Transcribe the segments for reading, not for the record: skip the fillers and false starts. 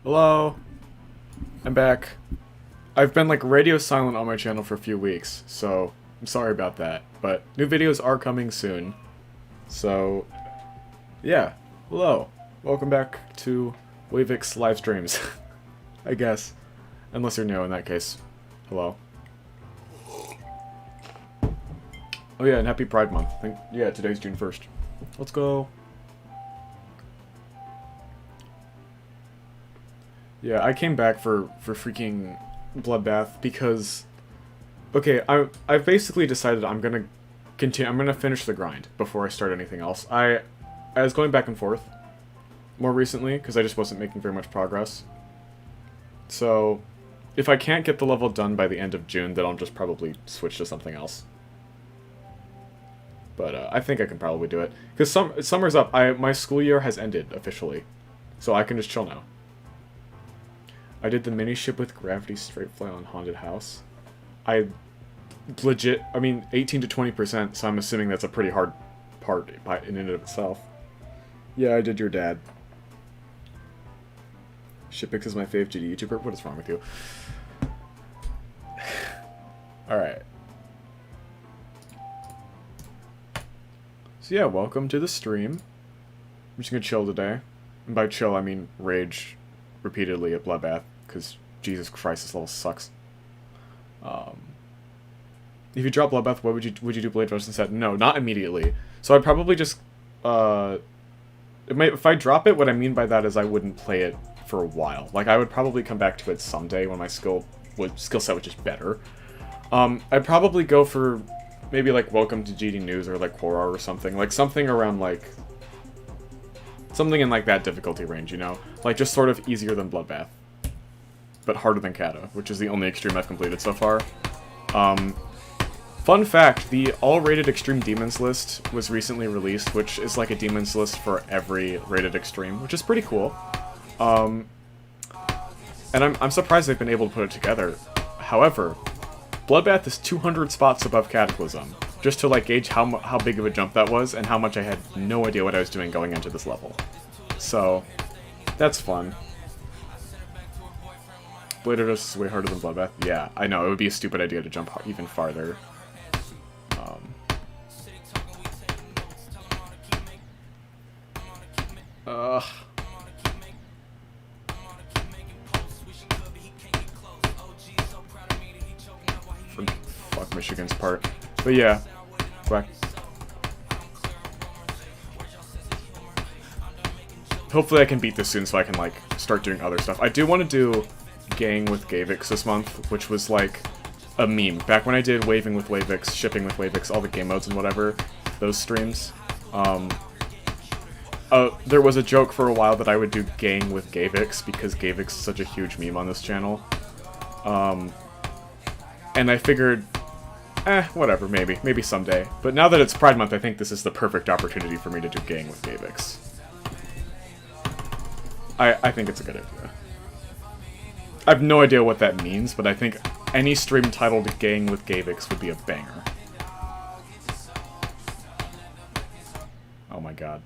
Hello, I'm back. I've been like radio silent on my channel for a few weeks, so I'm sorry about that. But new videos are coming soon. So, yeah. Hello. Welcome back to Wavix live streams. I guess. Unless you're new in that case. Hello. Oh yeah, and happy Pride Month. Yeah, today's June 1st. Let's go. Yeah, I came back for freaking Bloodbath because, okay, I've basically decided I'm gonna finish the grind before I start anything else. I was going back and forth more recently because I just wasn't making very much progress. So, if I can't get the level done by the end of June, then I'll just probably switch to something else. But I think I can probably do it because summer's up. My school year has ended officially, so I can just chill now. I did the mini ship with gravity straight fly on haunted house. I mean 18 to 20%, so I'm assuming that's a pretty hard part in and of itself. Yeah, I did your dad. Shipix is my fave GD YouTuber. What is wrong with you? Alright. So yeah, welcome to the stream. I'm just gonna chill today. And by chill, I mean rage repeatedly at Bloodbath, because Jesus Christ, this level sucks. If you drop Bloodbath, what would you do Blade Rush instead? No, not immediately. So I'd probably just if I drop it, what I mean by that is I wouldn't play it for a while. Like I would probably come back to it someday when my skill set was just better. I'd probably go for maybe like Welcome to GD News or like Quora or something. Like something around like something in like that difficulty range, you know? Like just sort of easier than Bloodbath. But harder than Kata, which is the only extreme I've completed so far. Fun fact, the all-rated extreme demons list was recently released, which is like a demons list for every rated extreme, which is pretty cool. And I'm surprised they've been able to put it together. However, Bloodbath is 200 spots above Cataclysm, just to like gauge how big of a jump that was and how much I had no idea what I was doing going into this level. So, that's fun. Blade Rush is way harder than Bloodbath. Yeah, I know, it would be a stupid idea to jump even farther. Fuck Michigan's part. But yeah, quack. Hopefully I can beat this soon so I can like start doing other stuff. I do want to do Gang with Wavix this month, which was like a meme. Back when I did Waving with Wavix, Shipping with Wavix, all the game modes and whatever, those streams, there was a joke for a while that I would do Gang with Wavix because Wavix is such a huge meme on this channel. And I figured, whatever, maybe someday. But now that it's Pride Month, I think this is the perfect opportunity for me to do Gang with Wavix. I think it's a good idea. I have no idea what that means, but I think any stream titled Gang with Wavix would be a banger. Oh my god.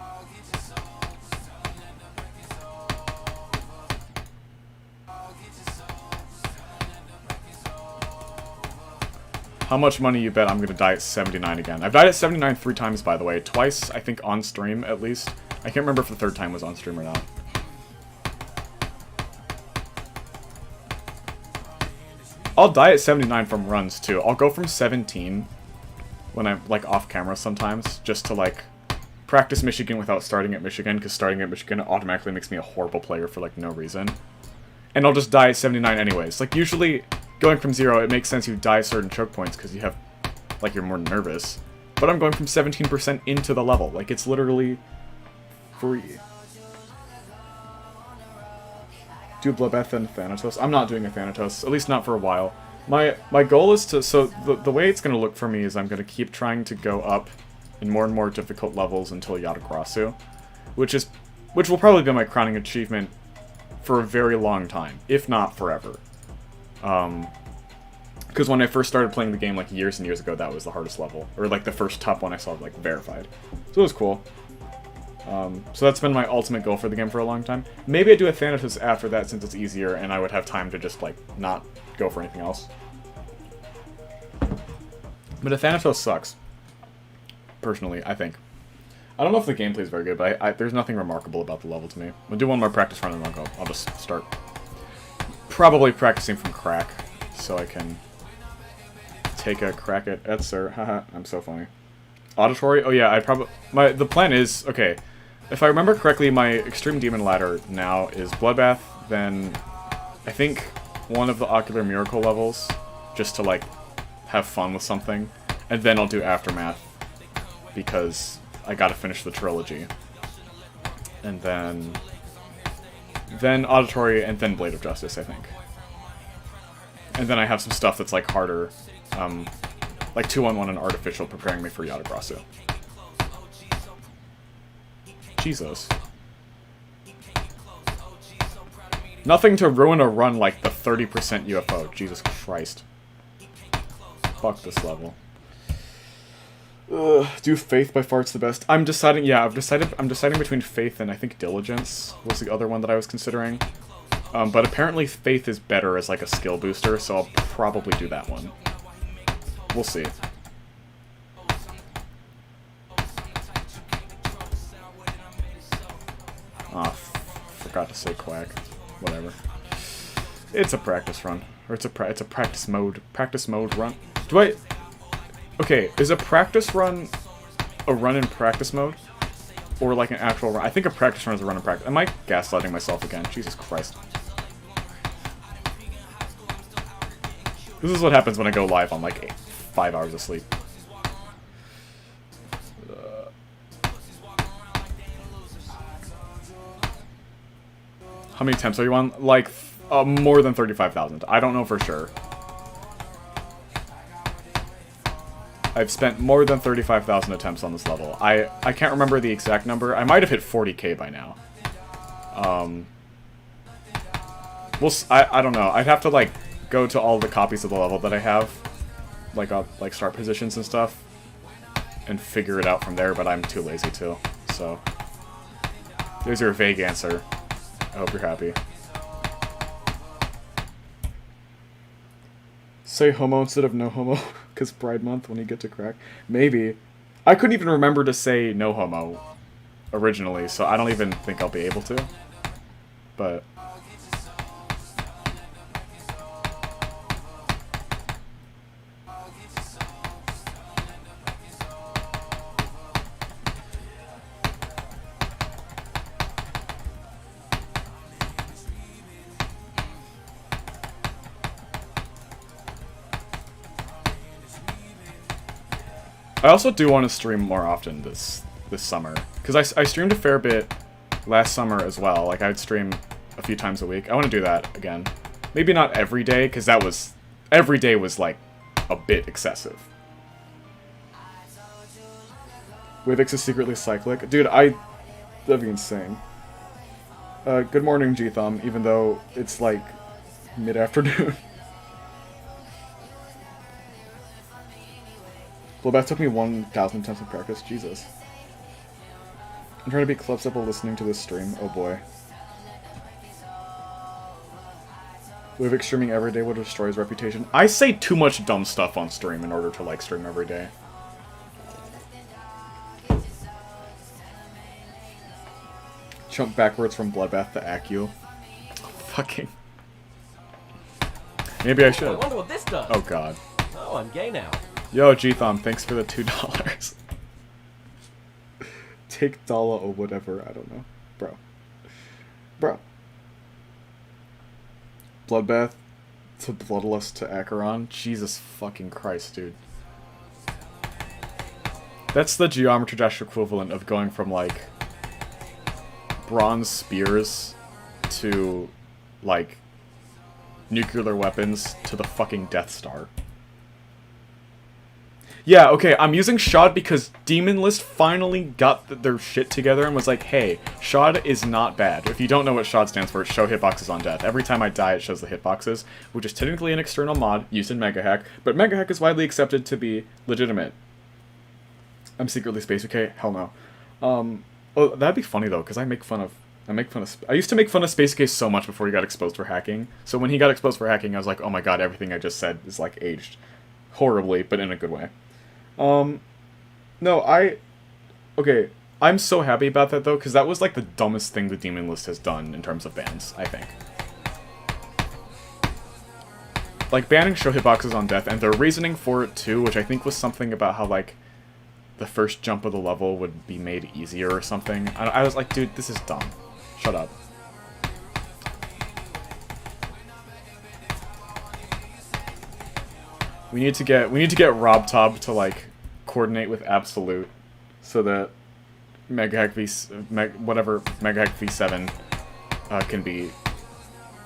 How much money you bet I'm gonna die at 79 again? I've died at 79 3 times, by the way. Twice, I think, on stream, at least. I can't remember if the third time was on stream or not. I'll die at 79 from runs, too. I'll go from 17 when I'm, like, off-camera sometimes, just to, like, practice Michigan without starting at Michigan, because starting at Michigan automatically makes me a horrible player for, like, no reason. And I'll just die at 79 anyways. Like, usually, going from 0, it makes sense you die certain choke points, because you have, like, you're more nervous. But I'm going from 17% into the level. Like, it's literally free. Do Bloodbath and Thanatos? I'm not doing a Thanatos, at least not for a while. My goal is to, so the way it's going to look for me is I'm going to keep trying to go up in more and more difficult levels until Yatagrasu, which will probably be my crowning achievement for a very long time, if not forever. Because when I first started playing the game like years and years ago, that was the hardest level, or like the first top one I saw like verified. So it was cool. So that's been my ultimate goal for the game for a long time. Maybe I do a Thanatos after that since it's easier and I would have time to just, like, not go for anything else. But a Thanatos sucks. Personally, I think. I don't know if the gameplay is very good, but there's nothing remarkable about the level to me. We'll do one more practice run and then I'll just start probably practicing from crack so I can take a crack at Etzer. Haha, I'm so funny. Auditory? Oh yeah, the plan is, okay, if I remember correctly, my Extreme Demon ladder now is Bloodbath, then I think one of the Ocular Miracle levels, just to, like, have fun with something, and then I'll do Aftermath, because I gotta finish the trilogy. And then Auditory, and then Blade of Justice, I think. And then I have some stuff that's, like, harder, like 2-on-1 and Artificial preparing me for Yatabrasu. Jesus. Nothing to ruin a run like the 30% UFO. Jesus Christ. Fuck this level. Ugh, do Faith by far it's the best. I'm deciding, yeah, I'm deciding between Faith and I think Diligence was the other one that I was considering. But apparently Faith is better as like a skill booster, so I'll probably do that one. We'll see. Ah, forgot to say Quack. Whatever. It's a practice run. Or it's a practice mode run. Okay, is a practice run a run in practice mode? Or like an actual run? I think a practice run is a run in practice. Am I gaslighting myself again? Jesus Christ. This is what happens when I go live on like 5 hours of sleep. How many attempts are you on? Like, more than 35,000. I don't know for sure. I've spent more than 35,000 attempts on this level. I can't remember the exact number. I might have hit 40k by now. I don't know. I'd have to, like, go to all the copies of the level that I have. Like start positions and stuff. And figure it out from there, but I'm too lazy to. So, there's your vague answer. I hope you're happy. Say homo instead of no homo, because Pride Month when you get to crack. Maybe. I couldn't even remember to say no homo originally, so I don't even think I'll be able to. But I also do want to stream more often this summer, because I streamed a fair bit last summer as well. Like, I'd stream a few times a week. I want to do that again. Maybe not every day, because every day was, like, a bit excessive. Wavix is secretly cyclic. Dude, that'd be insane. Good morning, G-Thumb, even though it's, like, mid-afternoon. Bloodbath took me 1,000 attempts in practice. Jesus. I'm trying to be club while listening to this stream. Oh boy. Wavix streaming every day will destroy his reputation. I say too much dumb stuff on stream in order to, like, stream every day. Jump backwards from Bloodbath to Acu. Fucking. Maybe I should. I wonder what this does. Oh god. Oh, I'm gay now. Yo, G-Thom, thanks for the $2. Take Dala or whatever, I don't know. Bro. Bloodbath to Bloodlust to Acheron? Jesus fucking Christ, dude. That's the Geometry Dash equivalent of going from, like, bronze spears to, like, nuclear weapons to the fucking Death Star. Yeah, okay, I'm using Shod because Demon List finally got their shit together and was like, hey, Shod is not bad. If you don't know what Shod stands for, it's Show Hitboxes on Death. Every time I die, it shows the hitboxes, which is technically an external mod used in Mega Hack, but Mega Hack is widely accepted to be legitimate. I'm secretly Space UK? Hell no. Oh, that'd be funny though, because I used to make fun of Space Case so much before he got exposed for hacking. So when he got exposed for hacking, I was like, oh my god, everything I just said is like aged horribly, but in a good way. No, okay, I'm so happy about that though, because that was like the dumbest thing the Demon List has done in terms of bans, I think. Like, banning show hitboxes on death, and their reasoning for it too, which I think was something about how, like, the first jump of the level would be made easier or something. I was like, dude, this is dumb. Shut up. We need to get RobTop to, like, coordinate with Absolute so that Mega Hack V7 can be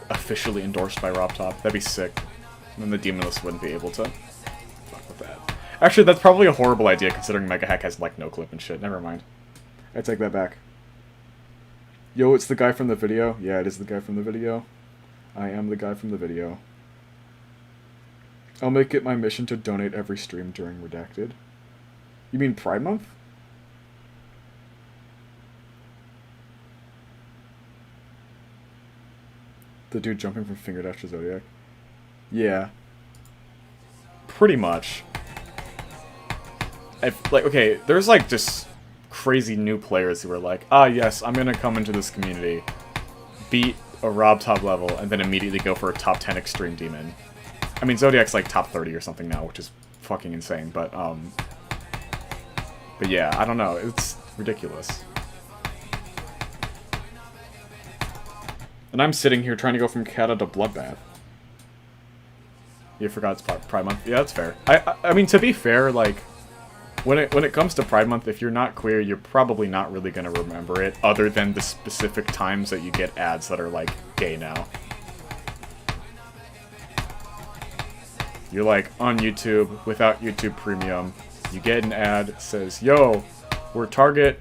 officially endorsed by RobTop. That'd be sick. And then the Demon List wouldn't be able to fuck with that. Actually, that's probably a horrible idea considering Mega Hack has, like, no clip and shit. Never mind. I take that back. Yo, it's the guy from the video. Yeah, it is the guy from the video. I am the guy from the video. I'll make it my mission to donate every stream during Redacted. You mean Pride Month? The dude jumping from Finger Dash to Zodiac? Yeah. Pretty much. Okay, there's like just crazy new players who are like, ah yes, I'm gonna come into this community, beat a RobTop level, and then immediately go for a top 10 Extreme Demon. I mean, Zodiac's like top 30 or something now, which is fucking insane, but yeah, I don't know, it's ridiculous. And I'm sitting here trying to go from Kata to Bloodbath. You forgot it's Pride Month? Yeah, that's fair. I mean, to be fair, like, when it comes to Pride Month, if you're not queer, you're probably not really gonna remember it, other than the specific times that you get ads that are, like, gay now. You're, like, on YouTube, without YouTube Premium, you get an ad that says, yo, we're Target,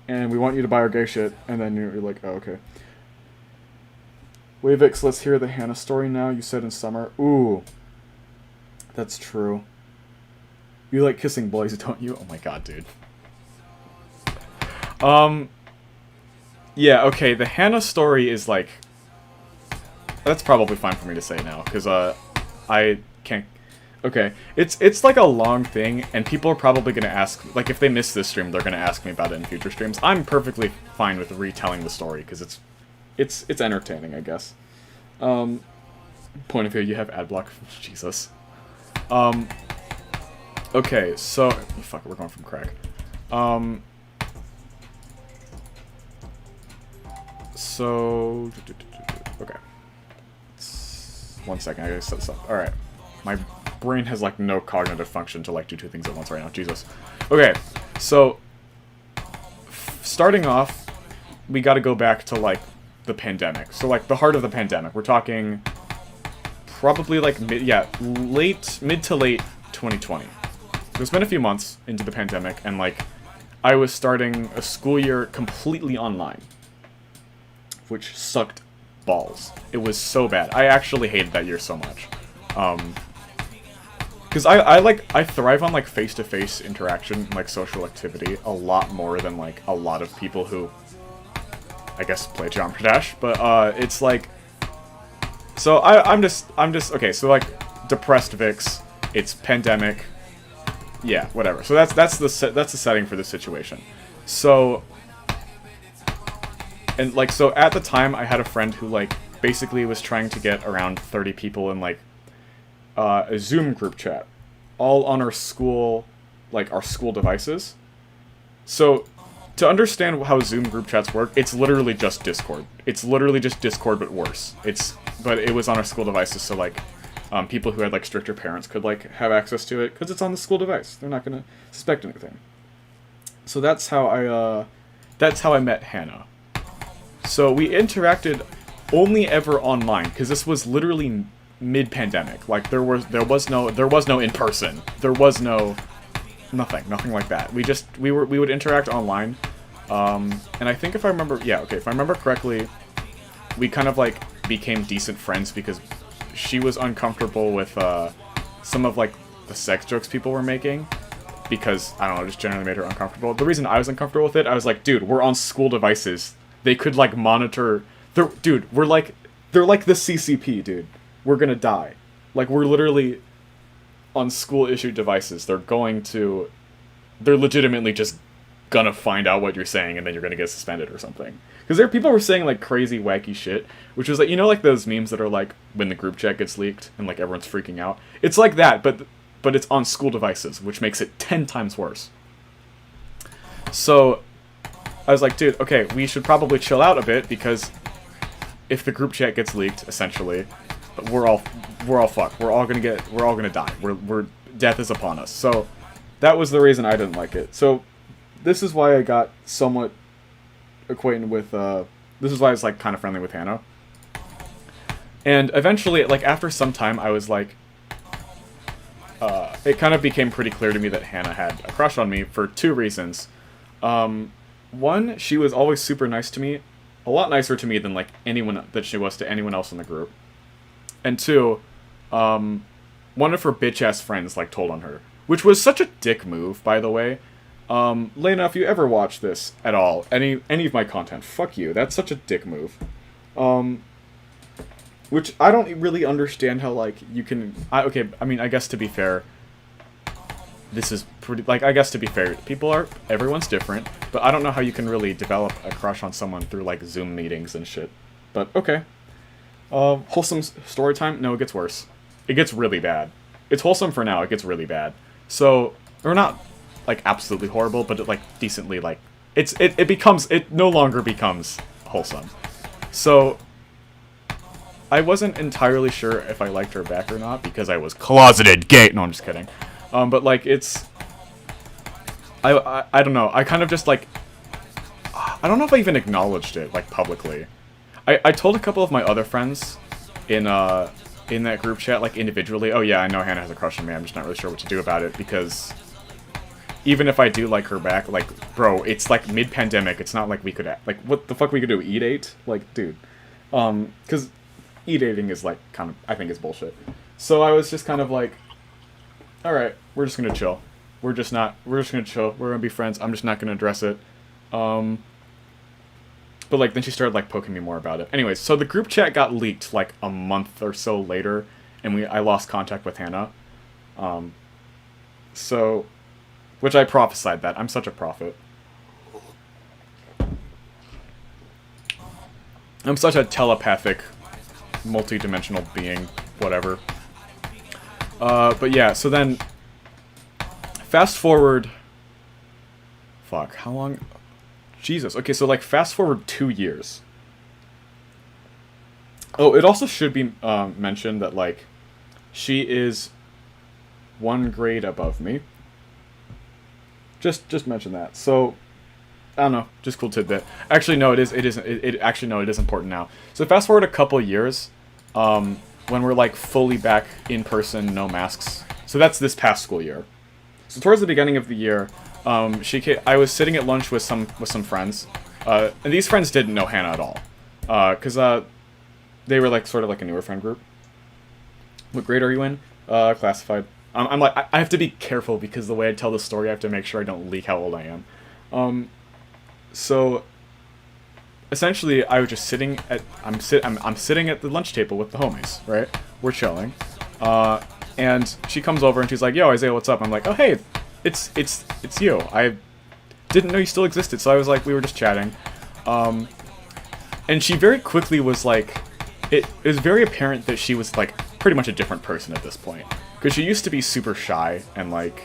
and we want you to buy our gay shit, and then you're like, oh, okay. Wavix, let's hear the Hannah story now. You said in summer. Ooh. That's true. You like kissing boys, don't you? Oh my god, dude. Yeah, okay, the Hannah story is like... That's probably fine for me to say now, because, I can't... Okay, it's like a long thing, and people are probably gonna ask... Like, if they miss this stream, they're gonna ask me about it in future streams. I'm perfectly fine with retelling the story, because it's entertaining, I guess. Point of view, you have ad block. Jesus. Okay, so... Fuck, we're going from crack. So... Okay. 1 second, I gotta set this up. Alright. My brain has, like, no cognitive function to, like, do two things at once right now. Jesus. Okay, so... Starting off, we gotta go back to, like, the pandemic. So, like, the heart of the pandemic. We're talking... Probably, like, mid to late 2020. It's been a few months into the pandemic, and, like, I was starting a school year completely online. Which sucked balls. It was so bad. I actually hated that year so much. Because I thrive on, like, face-to-face interaction and, like, social activity a lot more than, like, a lot of people who, I guess, play Geometry Dash. But, it's, like... So, I'm just... Okay, so, like, depressed Vix. It's pandemic. Yeah, whatever. So that's the setting for this situation. So... And, like, so at the time, I had a friend who, like, basically was trying to get around 30 people in, like, a Zoom group chat. All on our school, like, our school devices. So, to understand how Zoom group chats work, it's literally just Discord. It's literally just Discord, but worse. But it was on our school devices, so, like, people who had, like, stricter parents could, like, have access to it, because it's on the school device. They're not gonna suspect anything. So that's how I met Hannah. So we interacted only ever online, because this was literally mid-pandemic. Like, there was no in-person. There was no nothing like that. We would interact online, and I think if I remember correctly, we kind of, like, became decent friends because she was uncomfortable with some of, like, the sex jokes people were making, because, I don't know, just generally made her uncomfortable. The reason I was uncomfortable with it, I was like, dude, we're on school devices. They could, like, monitor... Dude, they're like the CCP, dude. We're gonna die. Like, we're literally on school-issued devices. They're legitimately just gonna find out what you're saying, and then you're gonna get suspended or something. Because people were saying, like, crazy, wacky shit, which was, like, you know, like, those memes that are, like, when the group chat gets leaked, and, like, everyone's freaking out? It's like that, but it's on school devices, which makes it 10 times worse. So, I was like, dude, okay, we should probably chill out a bit, because if the group chat gets leaked, essentially, we're all fucked. We're all gonna die. Death is upon us. So, that was the reason I didn't like it. So, this is why I got somewhat acquainted with, this is why I was, like, kind of friendly with Hannah. And eventually, like, after some time, I was like, it kind of became pretty clear to me that Hannah had a crush on me for 2 reasons. One, she was always super nice to me, a lot nicer to me than, like, that she was to anyone else in the group. And 2, one of her bitch-ass friends, like, told on her. Which was such a dick move, by the way. Lena, if you ever watch this at all, any of my content, fuck you. That's such a dick move. Which I don't really understand how, like, you can... okay, I mean, I guess to be fair, this is pretty... Like, I guess to be fair, everyone's different, but I don't know how you can really develop a crush on someone through, like, Zoom meetings and shit. But, okay. Wholesome story time? No, it gets worse. It gets really bad. It's wholesome for now, it gets really bad. So, or not, like, absolutely horrible, but it, like, decently, like... It no longer becomes wholesome. So... I wasn't entirely sure if I liked her back or not, because I was closeted gay. No, I'm just kidding. But, like, it's... I don't know. I kind of just, like... I don't know if I even acknowledged it, like, publicly. I told a couple of my other friends in that group chat, like, individually, oh yeah, I know Hannah has a crush on me, I'm just not really sure what to do about it, because... Even if I do like her back, like, bro, it's, like, mid-pandemic, it's not like we could... Like, what the fuck we could do? E-date? Like, dude. Because... E-dating is, like, kind of, I think is bullshit. So I was just kind of like, alright, we're just gonna chill. We're just gonna chill. We're gonna be friends. I'm just not gonna address it. But, like, then she started, like, poking me more about it. Anyways, so the group chat got leaked, like, a month or so later, and I lost contact with Hannah. So, which I prophesied that. I'm such a prophet. I'm such a telepathic... multi-dimensional being, whatever. But yeah, so then, fast forward, fuck, how long, Jesus, okay, so, like, fast forward 2 years. Oh, it also should be, mentioned that, like, she is 1 grade above me. Just mention that, so... I don't know, just cool tidbit. Actually, no, it is important now. So fast forward a couple years, when we're, like, fully back in person, no masks. So that's this past school year. So towards the beginning of the year, I was sitting at lunch with some friends, and these friends didn't know Hannah at all, because they were, like, sort of like a newer friend group. What grade are you in? Classified. I'm like, I have to be careful because the way I tell the story, I have to make sure I don't leak how old I am. So, essentially, I was just sitting at... I'm sitting at the lunch table with the homies, right? We're chilling. And she comes over and she's like, yo, Isaiah, what's up? I'm like, oh, hey, it's you. I didn't know you still existed, so I was like, we were just chatting. And she very quickly was like... It was very apparent that she was, like, pretty much a different person at this point. Because she used to be super shy and, like,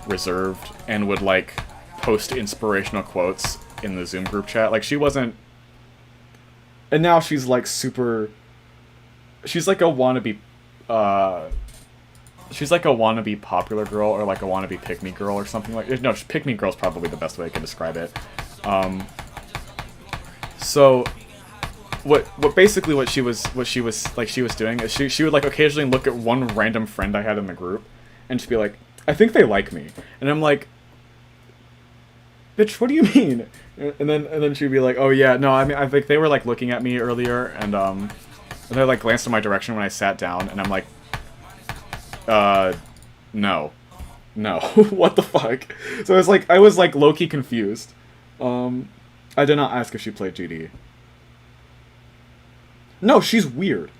reserved and would, like, post inspirational quotes in the Zoom group chat. Like, she wasn't... And now she's, like, super... She's like a wannabe... She's like a wannabe popular girl, or like a wannabe pick-me girl, or something like... No, pick-me girl's probably the best way I can describe it. So... What she was doing is she would, like, occasionally look at one random friend I had in the group, and she'd be like, I think they like me. And I'm like... Bitch, what do you mean? And then she'd be like, oh yeah, no, I mean, I think they were, like, looking at me earlier, and they, like, glanced in my direction when I sat down, and I'm like, no. No. What the fuck? So I was like low-key confused. I did not ask if she played GD. No, she's weird.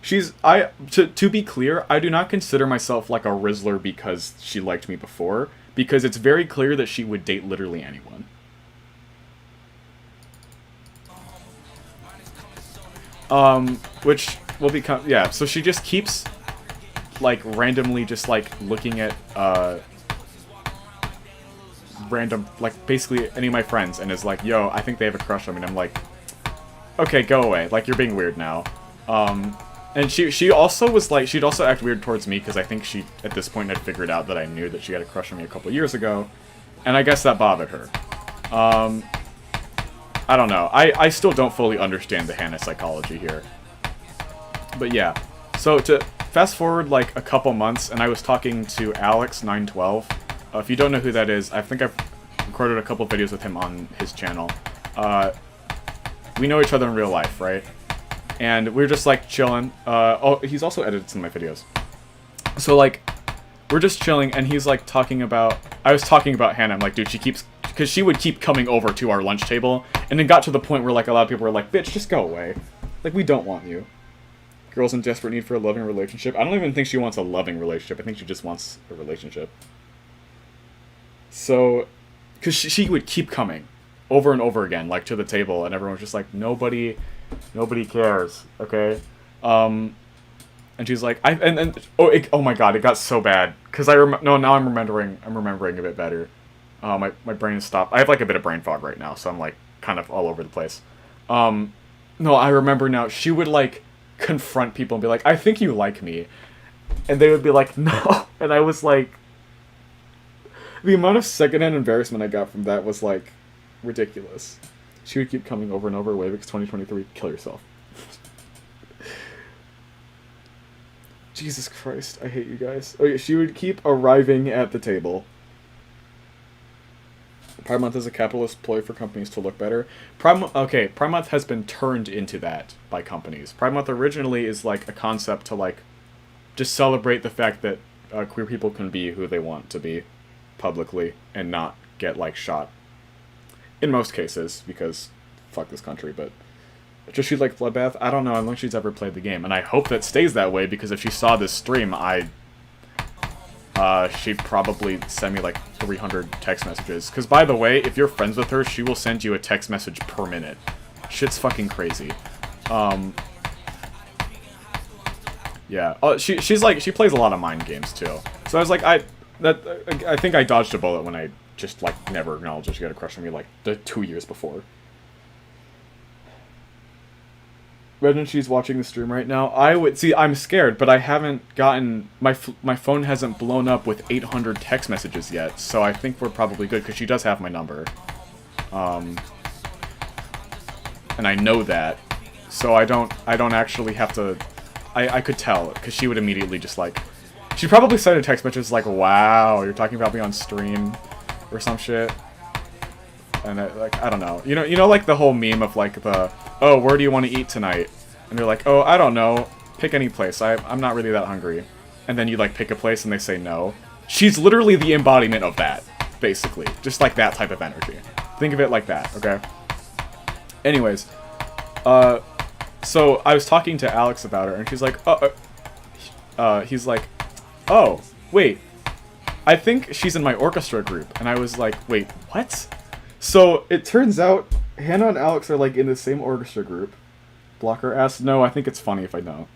To be clear, I do not consider myself like a Rizzler because she liked me before, because it's very clear that she would date literally anyone. Which will become, yeah, so she just keeps like randomly just like looking at random, like basically any of my friends, and is like, yo, I think they have a crush on me, and I'm like, okay, go away, like you're being weird now. And she also was like, she'd also act weird towards me, because I think she, at this point, had figured out that I knew that she had a crush on me a couple years ago, and I guess that bothered her. I don't know. I still don't fully understand the Hannah psychology here. But yeah. So to fast forward like a couple months, and I was talking to Alex912. If you don't know who that is, I think I've recorded a couple videos with him on his channel. We know each other in real life, right? And we're just like chilling. Oh, he's also edited some of my videos. So like, we're just chilling, and he's like talking about, I was talking about Hannah. I'm like, dude, she keeps, because she would keep coming over to our lunch table, and it got to the point where like a lot of people were like, bitch, just go away. Like, we don't want you. Girl's in desperate need for a loving relationship. I don't even think she wants a loving relationship. I think she just wants a relationship. So, because she would keep coming over and over again, like to the table, and everyone was just like, nobody cares, okay? And she's like, oh my god, it got so bad, because now I'm remembering a bit better. My brain stopped. I have like a bit of brain fog right now, so I'm like kind of all over the place. No, I remember now. She would like confront people and be like, I think you like me, and they would be like, no, and I was like, the amount of secondhand embarrassment I got from that was like ridiculous. She would keep coming over and over. Wavix 2023, kill yourself. Jesus Christ, I hate you guys. Okay, she would keep arriving at the table. Prime Month is a capitalist ploy for companies to look better. Prime Month has been turned into that by companies. Prime Month originally is like a concept to like just celebrate the fact that queer people can be who they want to be publicly and not get like shot. In most cases, because fuck this country, but does she like Bloodbath? I don't know, I don't think she's ever played the game, and I hope that stays that way, because if she saw this stream, she'd probably send me like 300 text messages. Because by the way, if you're friends with her, she will send you a text message per minute. Shit's fucking crazy. Yeah. Oh, she plays a lot of mind games too. So I was like, I think I dodged a bullet when I just like never acknowledged that she had a crush on me like the 2 years before. Imagine she's watching the stream right now. I'm scared, but I haven't gotten, my phone hasn't blown up with 800 text messages yet, so I think we're probably good, because she does have my number. And I know that, so I don't actually have to, I could tell, because she would immediately just like, she'd probably send a text message like, wow, you're talking about me on stream, or some shit. And I don't know. You know, like the whole meme of like the, oh, where do you want to eat tonight? And they're like, oh, I don't know. Pick any place. I'm not really that hungry. And then you like pick a place and they say no. She's literally the embodiment of that, basically. Just like that type of energy. Think of it like that, okay? Anyways, so I was talking to Alex about her, and she's like, he's like, oh, wait, I think she's in my orchestra group. And I was like, wait, what? So, it turns out Hannah and Alex are, like, in the same orchestra group. Blocker asked, no, I think it's funny if I know.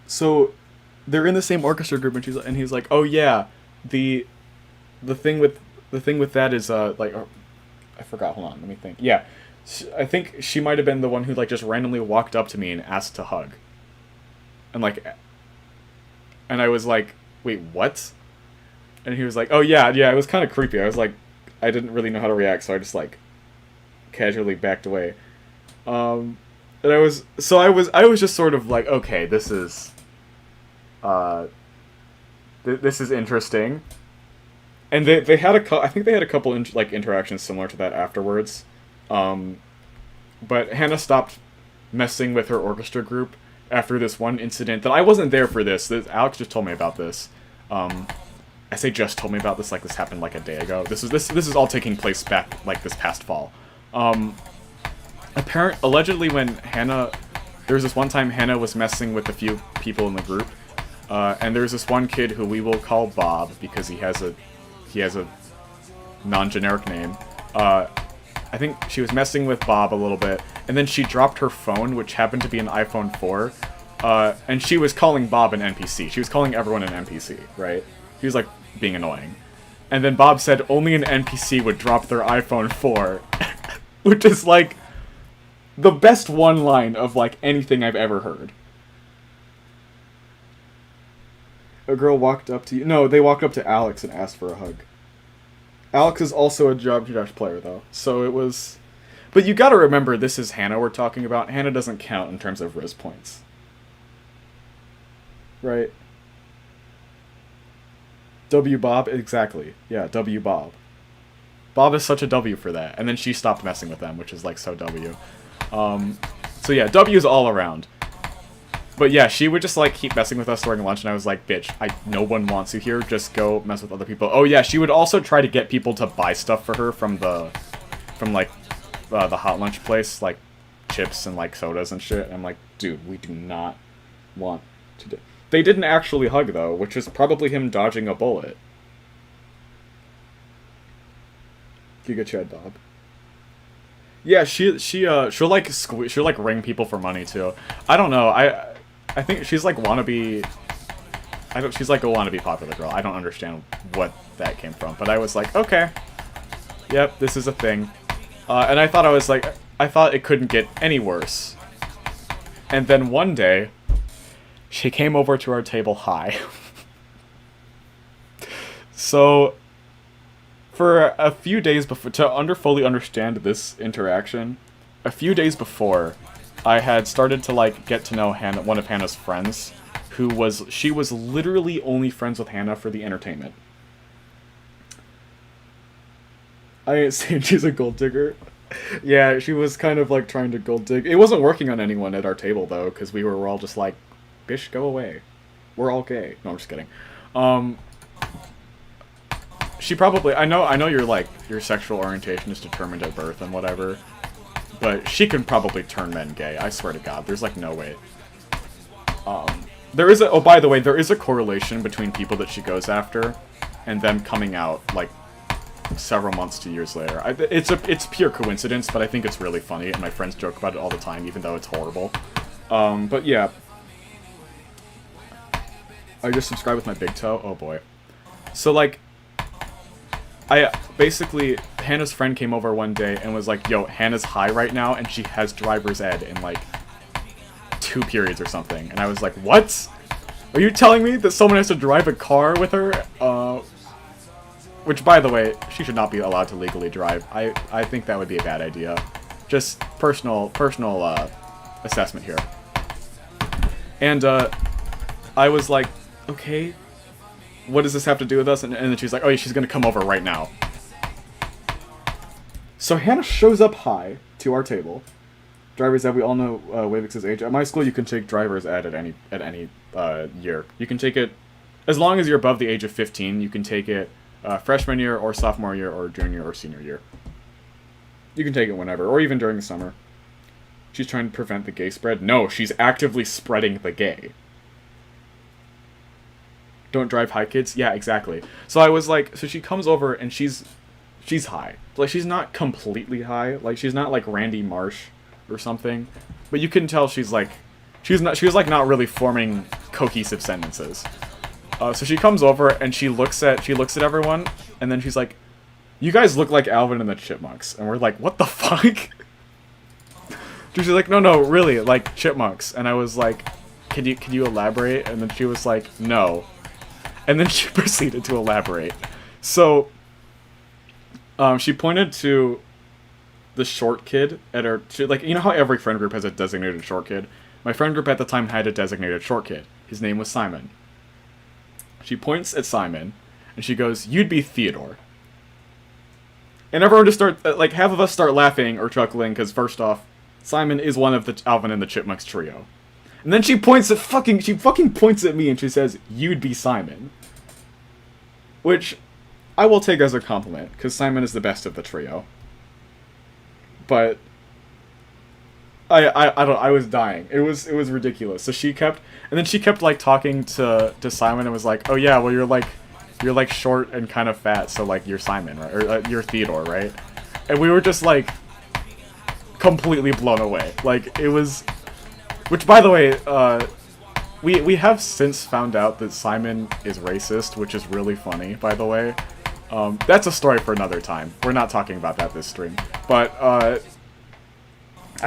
So, they're in the same orchestra group, and he's like, oh yeah, the thing with that is, like, I forgot, hold on, let me think. Yeah, I think she might have been the one who, like, just randomly walked up to me and asked to hug. And, like, and I was like, wait, what? And he was like, oh yeah, it was kind of creepy. I was like, I didn't really know how to react, so I just like casually backed away. And I was just sort of like, okay, this is interesting. And they had I think they had a couple interactions similar to that afterwards. But Hannah stopped messing with her orchestra group, after this one incident that I wasn't there for Alex just told me about this. I say just told me about this like this happened like a day ago. This is all taking place back like this past fall. Allegedly when Hannah, there was this one time Hannah was messing with a few people in the group, and there's this one kid who we will call Bob because he has a non-generic name. I think she was messing with Bob a little bit, and then she dropped her phone, which happened to be an iPhone 4, and she was calling Bob an NPC. She was calling everyone an NPC, right? She was, like, being annoying. And then Bob said only an NPC would drop their iPhone 4, which is, like, the best one line of, like, anything I've ever heard. A girl walked up to you. No, they walked up to Alex and asked for a hug. Alex is also a Job Dash player, though, so it was... But you gotta remember, this is Hannah we're talking about. Hannah doesn't count in terms of Riz points. Right? W Bob? Exactly. Yeah, W Bob. Bob is such a W for that. And then she stopped messing with them, which is, like, so W. So yeah, W's all around. But yeah, she would just, like, keep messing with us during lunch, and I was like, bitch, no one wants you here, just go mess with other people. Oh yeah, she would also try to get people to buy stuff for her from the hot lunch place, like, chips and, like, sodas and shit. And I'm like, dude, we do not want to do... They didn't actually hug, though, which is probably him dodging a bullet. You get your head, Bob. Yeah, she'll like ring people for money too. I don't know. I think she's like wannabe. She's like a wannabe popular girl. I don't understand what that came from, but I was like, okay, yep, this is a thing. And I thought it couldn't get any worse. And then one day, she came over to our table high. So, for a few days before, to fully understand this interaction, a few days before, I had started to, like, get to know Hannah, one of Hannah's friends, she was literally only friends with Hannah for the entertainment. I ain't saying she's a gold digger. Yeah, she was kind of, like, trying to gold dig. It wasn't working on anyone at our table, though, because we were all just like, bish, go away. We're all gay. No, I'm just kidding. She probably... I know you're, like, your sexual orientation is determined at birth and whatever, but she can probably turn men gay. I swear to God. There's, like, no way. There is a... Oh, by the way, there is a correlation between people that she goes after and them coming out, like, several months to years later. It's pure coincidence, but I think it's really funny, and my friends joke about it all the time, even though it's horrible. But yeah. I just subscribed with my big toe? Oh boy. So, like, basically, Hannah's friend came over one day and was like, yo, Hannah's high right now, and she has driver's ed in, like, 2 periods or something. And I was like, what? Are you telling me that someone has to drive a car with her? Which, by the way, she should not be allowed to legally drive. I think that would be a bad idea. Just personal assessment here. And, I was like, okay, what does this have to do with us? And then she's like, oh yeah, she's gonna come over right now. So Hannah shows up high to our table. Driver's ed, we all know Wavix's age. At my school, you can take driver's ed at any year. You can take it, as long as you're above the age of 15, you can take it freshman year or sophomore year or junior or senior year. You can take it whenever, or even during the summer. She's trying to prevent the gay spread. No, she's actively spreading the gay. Don't drive high, kids? Yeah, exactly. So I was like, so she comes over and she's high. Like, she's not completely high. Like, she's not like Randy Marsh or something. But you can tell she's like, she was like not really forming cohesive sentences. So she comes over and she looks at everyone, and then she's like, you guys look like Alvin and the Chipmunks. And we're like, what the fuck? She's like, no, really, like chipmunks. And I was like, can you elaborate? And then she was like, no. And then she proceeded to elaborate. So, she pointed to the short kid at her... like, you know how every friend group has a designated short kid? My friend group at the time had a designated short kid. His name was Simon. She points at Simon, and she goes, you'd be Theodore. And everyone just like, half of us start laughing or chuckling, because first off, Simon is one of the Alvin and the Chipmunks trio. And then she fucking points at me and she says, "You'd be Simon." Which I will take as a compliment, because Simon is the best of the trio. But I was dying. It was ridiculous. So she kept like talking to Simon and was like, "Oh yeah, well you're like short and kind of fat, so like you're Simon, right? Or you're Theodore, right?" And we were just like completely blown away. Like it was, which by the way, we have since found out that Simon is racist, which is really funny, by the way. That's a story for another time. We're not talking about that this stream. But I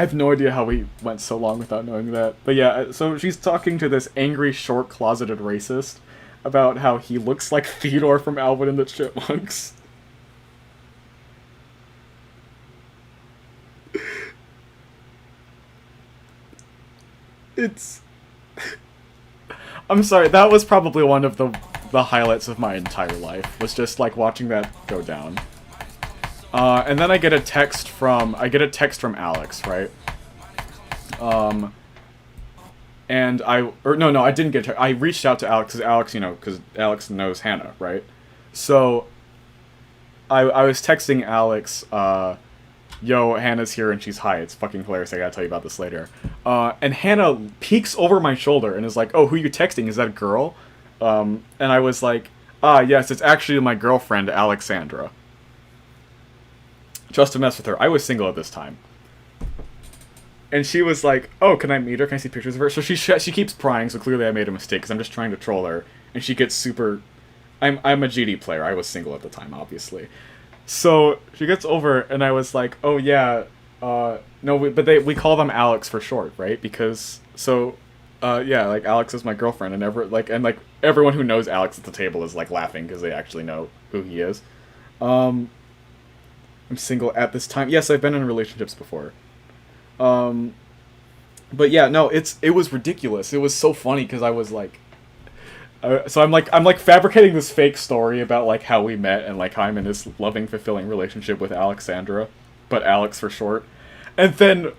have no idea how we went so long without knowing that. But yeah, so she's talking to this angry, short, closeted racist about how he looks like Theodore from Alvin and the Chipmunks. It's... I'm sorry, that was probably one of the highlights of my entire life, was just like watching that go down. And then I get a text from Alex, right? And I didn't get I reached out to Alex, because Alex knows Hannah, right? So I was texting Alex, "Yo, Hannah's here and she's high. It's fucking hilarious. I gotta tell you about this later." And Hannah peeks over my shoulder and is like, "Oh, who you texting? Is that a girl?" And I was like, yes, it's actually my girlfriend, Alexandra. Just to mess with her. I was single at this time. And she was like, "Oh, can I meet her? Can I see pictures of her?" So she keeps prying, so clearly I made a mistake, because I'm just trying to troll her. And she gets super... I'm a GD player. I was single at the time, obviously. So she gets over, and I was like, "Oh, yeah, no, we call them Alex for short, right? Because, so, yeah, like, Alex is my girlfriend, and everyone who knows Alex at the table is, like, laughing, because they actually know who he is. I'm single at this time. Yes, I've been in relationships before. But yeah, no, it was ridiculous. It was so funny, because I was like... so I'm like fabricating this fake story about, like, how we met, and, like, how I'm in this loving, fulfilling relationship with Alexandra, but Alex for short. And then...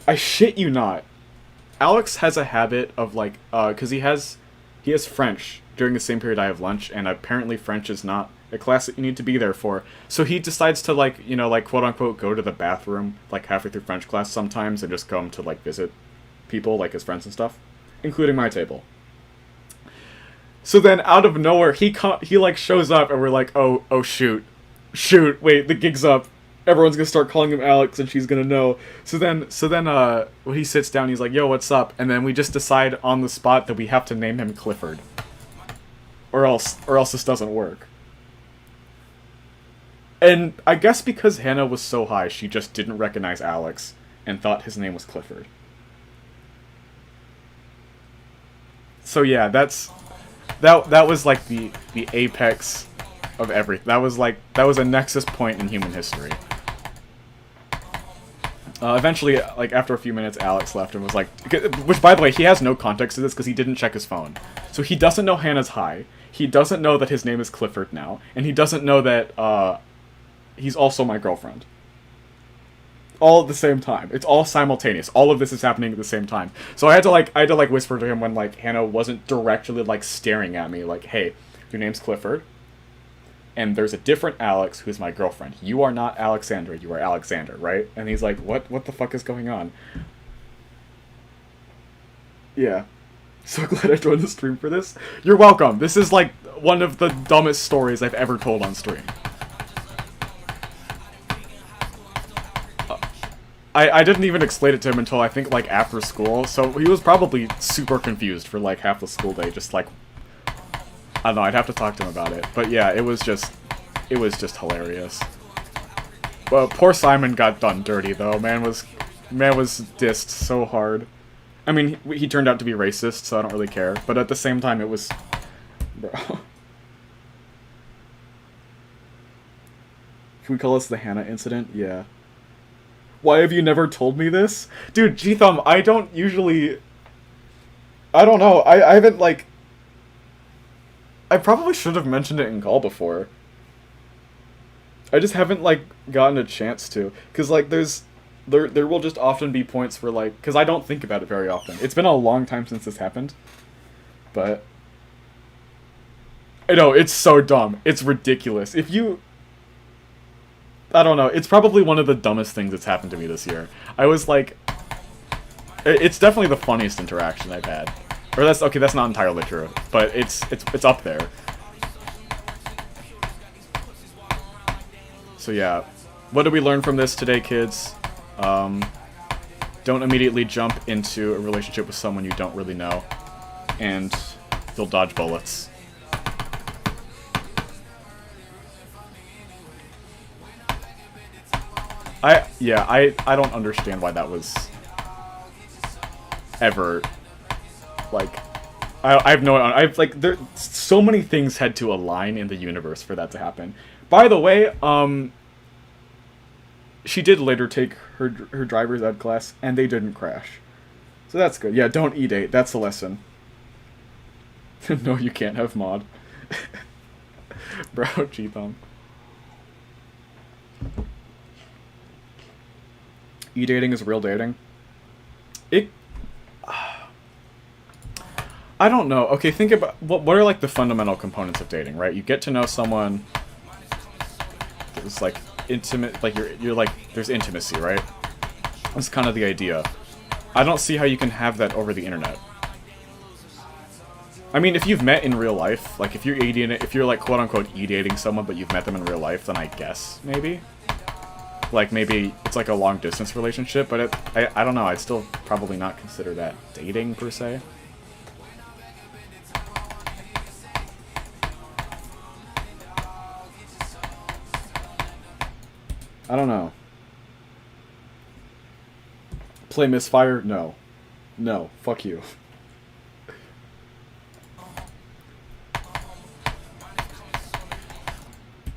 I shit you not. Alex has a habit of, like, because he has French during the same period I have lunch, and apparently French is not a class that you need to be there for. So he decides to, like, like, quote-unquote, go to the bathroom, like, halfway through French class sometimes, and just come to, like, visit people, like, his friends and stuff, including my table. So then, out of nowhere, he like, shows up, and we're like, oh, shoot, wait, the gig's up. Everyone's gonna start calling him Alex, and she's gonna know. So then, when he sits down, he's like, "Yo, what's up?" And then we just decide on the spot that we have to name him Clifford. Or else this doesn't work. And I guess because Hannah was so high, she just didn't recognize Alex, and thought his name was Clifford. So yeah, that was like the apex of everything. That was a nexus point in human history. Eventually, like, after a few minutes, Alex left and was like... Which, by the way, he has no context to this because he didn't check his phone. So he doesn't know Hannah's high. He doesn't know that his name is Clifford now. And he doesn't know that, he's also my girlfriend. All at the same time. It's all simultaneous. All of this is happening at the same time. So I had to whisper to him when, like, Hannah wasn't directly, like, staring at me. Like, "Hey, your name's Clifford. And there's a different Alex who's my girlfriend. You are not Alexandra, you are Alexander, right?" And he's like, what the fuck is going on? Yeah. So glad I joined the stream for this. You're welcome. This is, like, one of the dumbest stories I've ever told on stream. I didn't even explain it to him until, I think, like, after school, so he was probably super confused for, like, half the school day, just, like... I don't know, I'd have to talk to him about it. But yeah, it was just hilarious. Well, poor Simon got done dirty, though. Man was dissed so hard. I mean, he turned out to be racist, so I don't really care. But at the same time, it was... Bro. Can we call this the Hannah incident? Yeah. Why have you never told me this? Dude, G-Thumb, I don't usually... I don't know, I haven't, like... I probably should have mentioned it in call before. I just haven't, like, gotten a chance to. Because, like, there's there will just often be points where, like, because I don't think about it very often. It's been a long time since this happened, but I know, it's so dumb. It's ridiculous. If you... I don't know. It's probably one of the dumbest things that's happened to me this year. I was like... It's definitely the funniest interaction I've had. Or that's... Okay, that's not entirely true. But it's up there. So yeah. What did we learn from this today, kids? Don't immediately jump into a relationship with someone you don't really know. And you'll dodge bullets. I don't understand why that was ever, like, I've like, there, so many things had to align in the universe for that to happen. By the way, she did later take her driver's ed class, and they didn't crash. So that's good. Yeah, don't E-date. That's the lesson. No, you can't have mod. Bro, G-thumb. E-dating is real dating. I don't know. Okay, think about what are like the fundamental components of dating, right? You get to know someone. It's like intimate, like you're like there's intimacy, right? That's kind of the idea. I don't see how you can have that over the internet. I mean, if you've met in real life, like if you're like quote unquote e-dating someone, but you've met them in real life, then I guess maybe. Like, maybe it's like a long-distance relationship, but I don't know, I'd still probably not consider that dating, per se. I don't know. Play Misfire? No. No. Fuck you.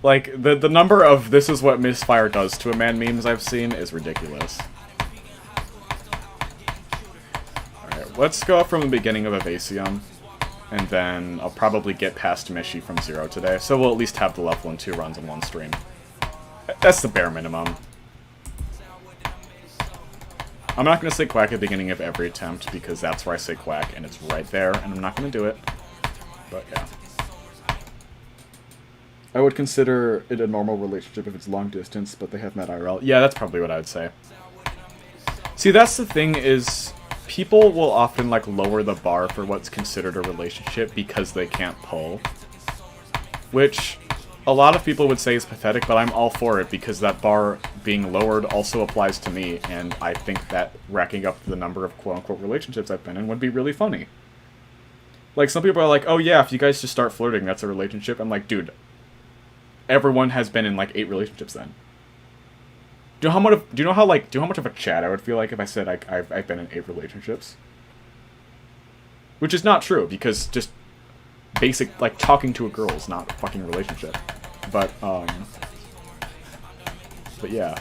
Like, the number of "this is what Misfire does to a man" memes I've seen is ridiculous. Alright, let's go from the beginning of Aeon, and then I'll probably get past Mishi from 0 today, so we'll at least have the level and 2 runs in one stream. That's the bare minimum. I'm not going to say quack at the beginning of every attempt, because that's where I say quack, and it's right there, and I'm not going to do it. But yeah. I would consider it a normal relationship if it's long distance, but they have met IRL. Yeah, that's probably what I would say. See, that's the thing is, people will often, like, lower the bar for what's considered a relationship because they can't pull. Which, a lot of people would say is pathetic, but I'm all for it because that bar being lowered also applies to me, and I think that racking up the number of quote-unquote relationships I've been in would be really funny. Like, some people are like, oh yeah, if you guys just start flirting, that's a relationship. I'm like, dude, everyone has been in like 8 relationships then. Do you know how much of a chat I would feel like if I said I've been in 8 relationships? Which is not true, because just basic, like, talking to a girl is not a fucking relationship. But yeah.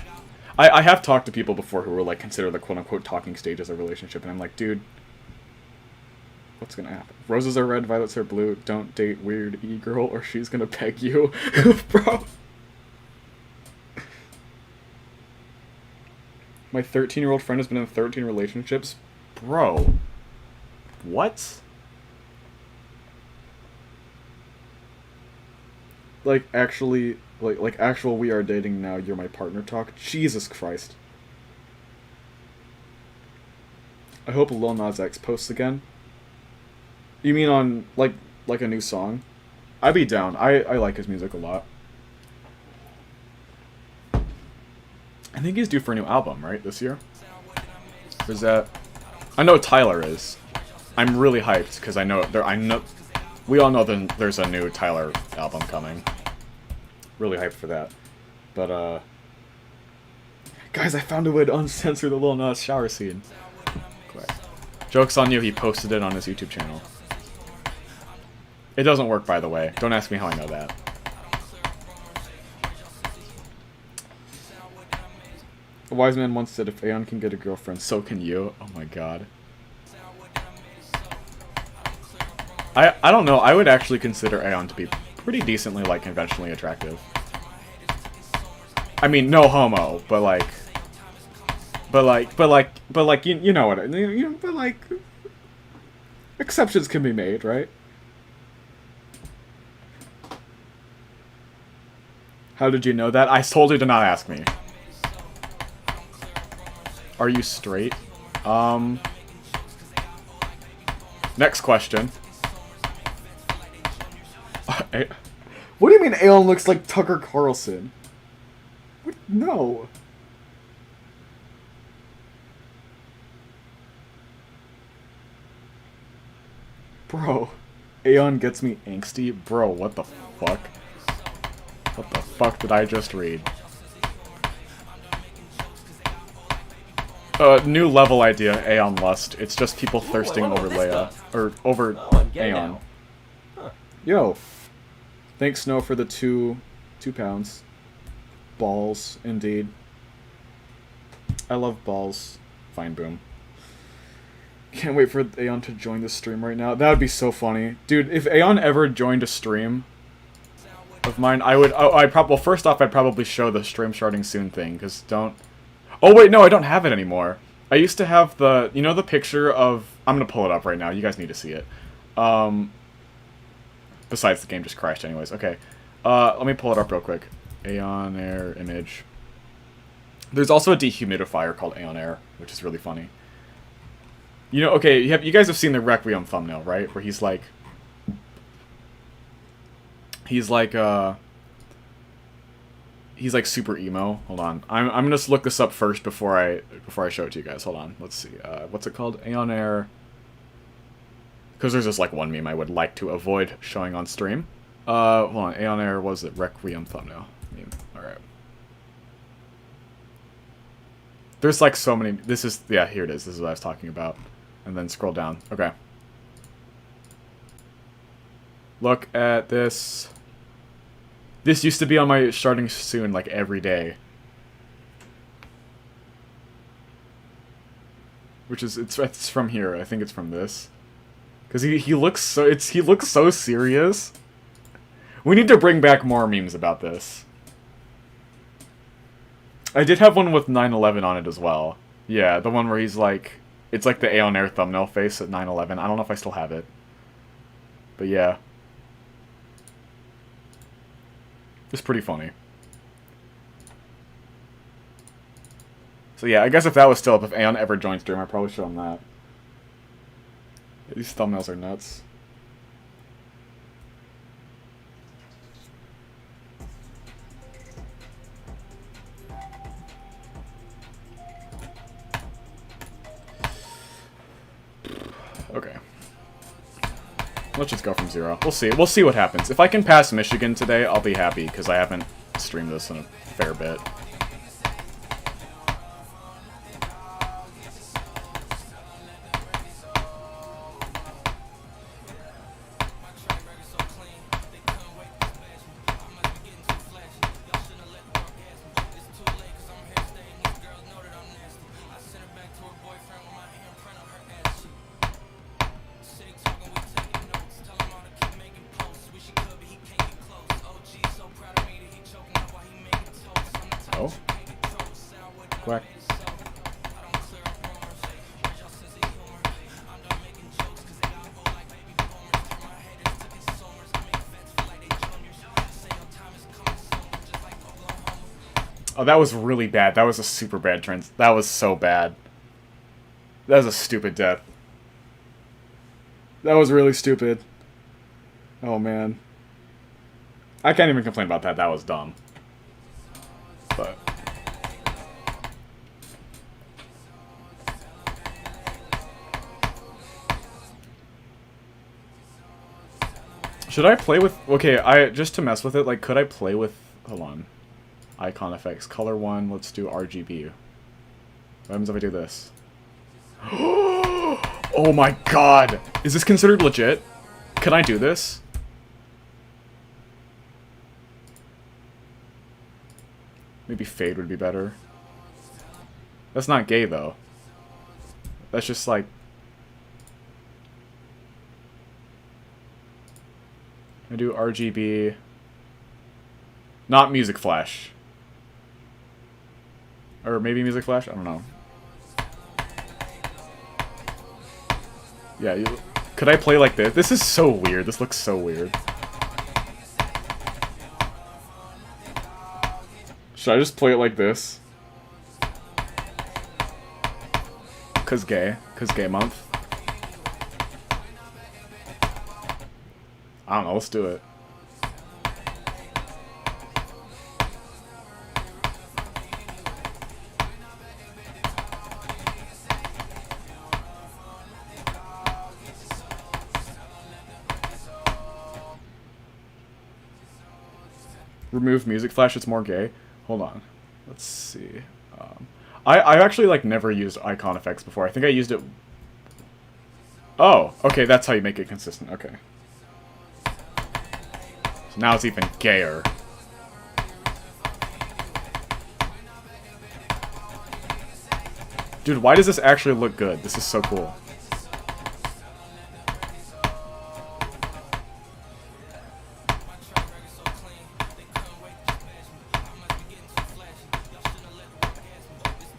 I have talked to people before who were like, consider the quote-unquote talking stage as a relationship, and I'm like, dude, what's gonna happen? Roses are red, violets are blue. Don't date weird e-girl or she's gonna peg you. Bro. My 13-year-old friend has been in 13 relationships. Bro. What? Like, actually, like actual we are dating now, you're my partner talk? Jesus Christ. I hope Lil Nas X posts again. You mean on, like a new song? I'd be down. I like his music a lot. I think he's due for a new album, right, this year? Or is that... I know Tyler is. I'm really hyped, because I know... we all know that there's a new Tyler album coming. Really hyped for that. But, guys, I found a way to uncensor the Lil Nas shower scene. Quick. Joke's on you, he posted it on his YouTube channel. It doesn't work, by the way. Don't ask me how I know that. A wise man once said, if Aeon can get a girlfriend, so can you. Oh my god. I don't know. I would actually consider Aeon to be pretty decently, like, conventionally attractive. I mean, no homo, but, like... you know what but like, exceptions can be made, right? How did you know that? I told you to not ask me. Are you straight? Next question. What do you mean Aeon looks like Tucker Carlson? What? No. Bro, Aeon gets me angsty? Bro, what the fuck? What the fuck did I just read? New level idea, Aeon Lust. It's just people thirsting over Leia. Or over Aeon. Huh. Yo. Thanks, Snow, for the two pounds. Balls, indeed. I love balls. Fine, boom. Can't wait for Aeon to join the stream right now. That would be so funny. Dude, if Aeon ever joined a stream of mine, I would... well, first off, I'd probably show the stream starting soon thing, because don't... Oh, wait, no, I don't have it anymore. I used to have the... You know the picture of... I'm gonna pull it up right now. You guys need to see it. Besides, the game just crashed anyways. Okay. Let me pull it up real quick. Aeon Air image. There's also a dehumidifier called Aeon Air, which is really funny. You know, okay, you guys have seen the Requiem thumbnail, right? Where he's like... He's like super emo. Hold on. I'm gonna just look this up first before I show it to you guys. Hold on. Let's see. What's it called? Aeon Air. Because there's just like one meme I would like to avoid showing on stream. Hold on. Aeon Air was it Requiem thumbnail meme. Alright. There's like so many. This is, yeah, here it is. This is what I was talking about. And then scroll down. Okay. Look at this. This used to be on my starting soon, like, every day. Which is, it's from here. I think it's from this. Because he looks so serious. We need to bring back more memes about this. I did have one with 9/11 on it as well. Yeah, the one where he's like... It's like the Aeon Air thumbnail face at 9/11. I don't know if I still have it. But yeah. It's pretty funny. So yeah, I guess if that was still up, if Aeon ever joined stream, I'd probably show him that. These thumbnails are nuts. Okay. Let's just go from 0. We'll see. We'll see what happens. If I can pass Michigan today, I'll be happy, because I haven't streamed this in a fair bit. Quack. Oh, that was really bad. That was a super bad trend. That was so bad. That was a stupid death. That was really stupid. Oh, man. I can't even complain about that. That was dumb. But... Should I play with... Okay, just to mess with it, like, could I play with... Hold on. Icon effects. Color 1, let's do RGB. What happens if I do this? Oh my god! Is this considered legit? Can I do this? Maybe fade would be better. That's not gay, though. That's just, like... I do RGB. Not music flash. Or maybe music flash? I don't know. Yeah, could I play like this? This is so weird. This looks so weird. Should I just play it like this? Cause gay month. I don't know, let's do it. Remove music flash, it's more gay. Hold on. Let's see. I actually, like, never used icon effects before. I think I used it... Oh, okay, that's how you make it consistent. Okay. So now it's even gayer. Dude, why does this actually look good? This is so cool.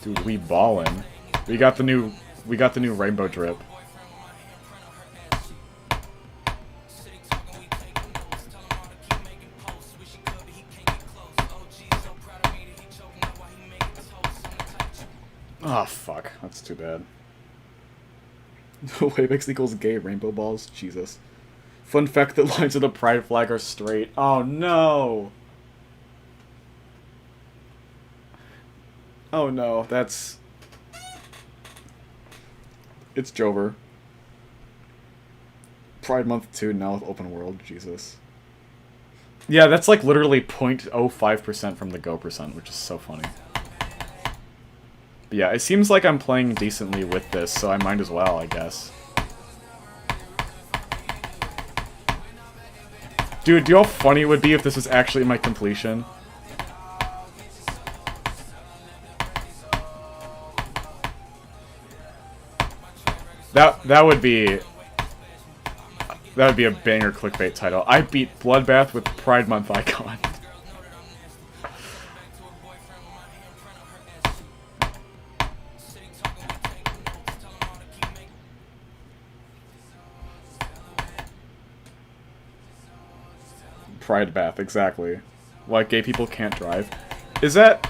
Dude, we ballin'. We got the new rainbow drip. Oh, fuck. That's too bad. Wavix equals gay rainbow balls? Jesus. Fun fact that lines of the pride flag are straight. Oh, no! Oh, no. That's... It's Jover. Pride Month 2 now with open world. Jesus. Yeah, that's like literally 0.05% from the go percent, which is so funny. But yeah, it seems like I'm playing decently with this, so I might as well, I guess. Dude, do you know how funny it would be if this was actually my completion? That would be a banger clickbait title. I beat Bloodbath with Pride Month icon. Pride bath, exactly. Like gay people can't drive. Is that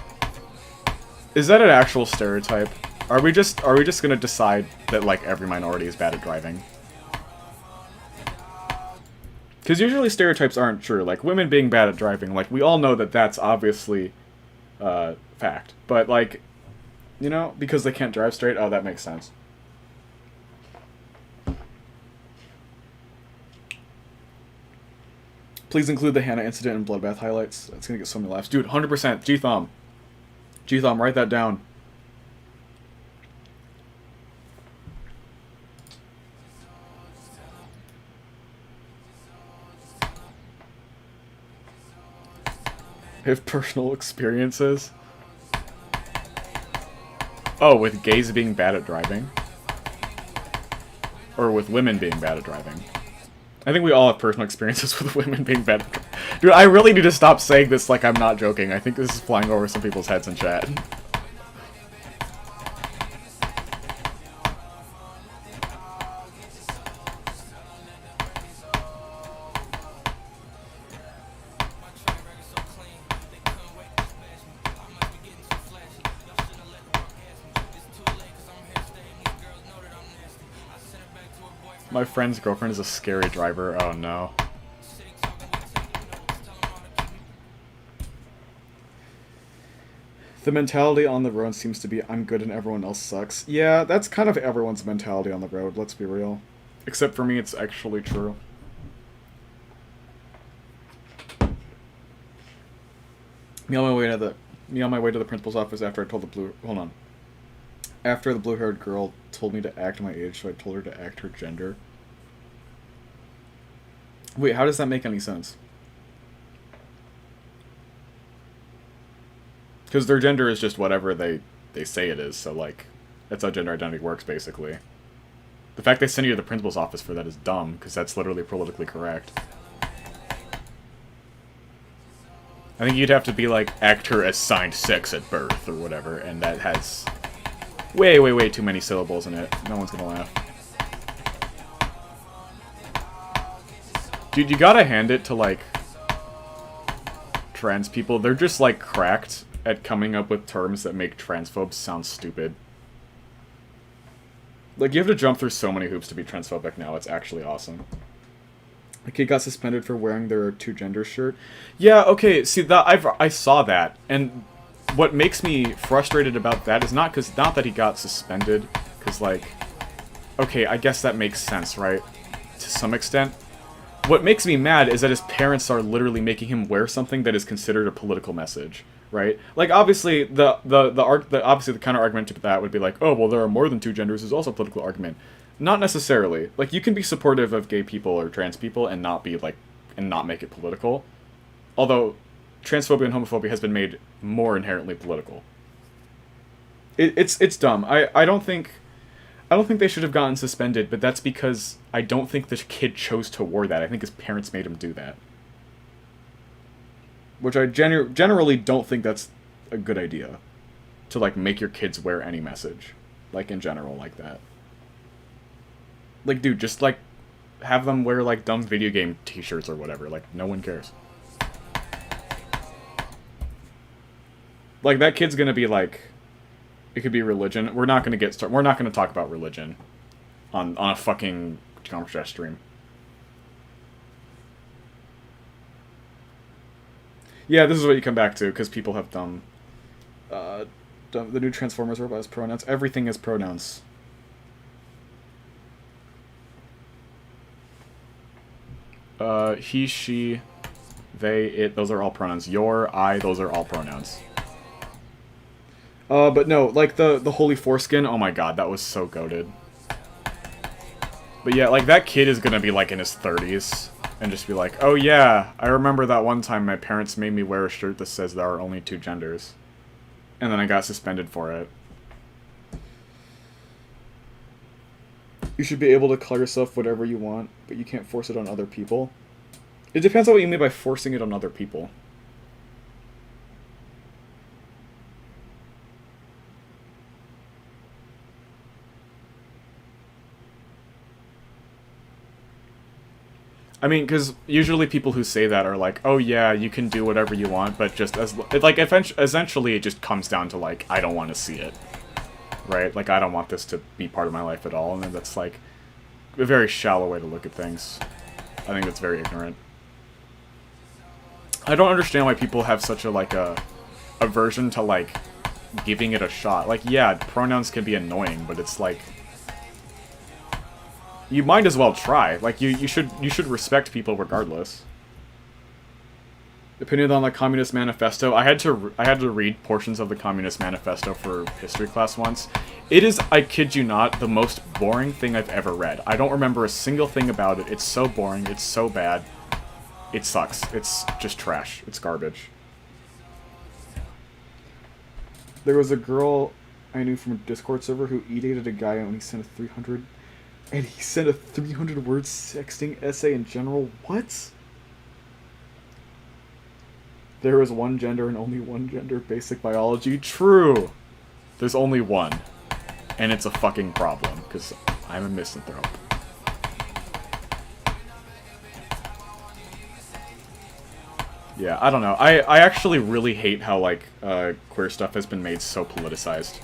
an actual stereotype? Are we just gonna decide that like every minority is bad at driving? Because usually stereotypes aren't true. Like women being bad at driving, like we all know that that's obviously fact. But like, you know, because they can't drive straight. Oh, that makes sense. Please include the Hannah incident in Bloodbath highlights. That's gonna get so many laughs. Dude, 100%. G-Thumb. G-Thumb, write that down. Have personal experiences. Oh, with gays being bad at driving? Or with women being bad at driving? I think we all have personal experiences with women being bad at driving. Dude, I really need to stop saying this like I'm not joking. I think this is flying over some people's heads in chat. My friend's girlfriend is a scary driver. Oh no. The mentality on the road seems to be, I'm good and everyone else sucks. Yeah, that's kind of everyone's mentality on the road, let's be real. Except for me, it's actually true. Me on my way to the principal's office after I told the after the blue-haired girl told me to act my age, so I told her to act her gender. Wait, how does that make any sense? Because their gender is just whatever they say it is, so, like, that's how gender identity works, basically. The fact they send you to the principal's office for that is dumb, because that's literally politically correct. I think you'd have to be, like, actor assigned sex at birth, or whatever, and that has way, way, way too many syllables in it. No one's gonna laugh. Dude, you gotta hand it to, like, trans people. They're just, like, cracked at coming up with terms that make transphobes sound stupid. Like, you have to jump through so many hoops to be transphobic now. It's actually awesome. A kid got suspended for wearing their two gender shirt. Yeah, okay, see, that I saw that, and what makes me frustrated about that is not that he got suspended, because, like, okay, I guess that makes sense, right? To some extent. What makes me mad is that his parents are literally making him wear something that is considered a political message, right? Like, obviously, the counter argument to that would be like, oh, well, there are more than two genders is also a political argument. Not necessarily. Like, you can be supportive of gay people or trans people and not be, like, and not make it political. Although, transphobia and homophobia has been made more inherently political. It's dumb. I don't think they should have gotten suspended, but that's because I don't think the kid chose to wear that. I think his parents made him do that. Which I generally don't think that's a good idea. To, like, make your kids wear any message. Like, in general, like that. Like, dude, just, like, have them wear, like, dumb video game t-shirts or whatever. Like, no one cares. Like, that kid's gonna be, like... It could be religion. We're not gonna we're not gonna talk about religion on a fucking controversy stream. Yeah, this is what you come back to, because people have dumb... the new Transformers robot has pronouns. Everything is pronouns. He, she, they, it, those are all pronouns. Your, I, those are all pronouns. But no, like, the Holy Foreskin, oh my god, that was so goated. But yeah, like, that kid is gonna be, like, in his 30s, and just be like, oh yeah, I remember that one time my parents made me wear a shirt that says there are only two genders. And then I got suspended for it. You should be able to call yourself whatever you want, but you can't force it on other people. It depends on what you mean by forcing it on other people. I mean, because usually people who say that are like, oh yeah, you can do whatever you want, but just as, like, essentially it just comes down to, like, I don't want to see it. Right? Like, I don't want this to be part of my life at all, and that's, like, a very shallow way to look at things. I think that's very ignorant. I don't understand why people have such a, like, a aversion to, like, giving it a shot. Like, yeah, pronouns can be annoying, but it's, like... You might as well try. Like, you should respect people regardless. Opinion on the Communist Manifesto. I had to read portions of the Communist Manifesto for history class once. It is, I kid you not, the most boring thing I've ever read. I don't remember a single thing about it. It's so boring. It's so bad. It sucks. It's just trash. It's garbage. There was a girl I knew from a Discord server who e-dated a guy and he sent a 300... And he sent a 300-word sexting essay in general? What? There is one gender and only one gender. Basic biology. True! There's only one. And it's a fucking problem, because I'm a misanthrope. Yeah, I don't know. I actually really hate how, like, queer stuff has been made so politicized.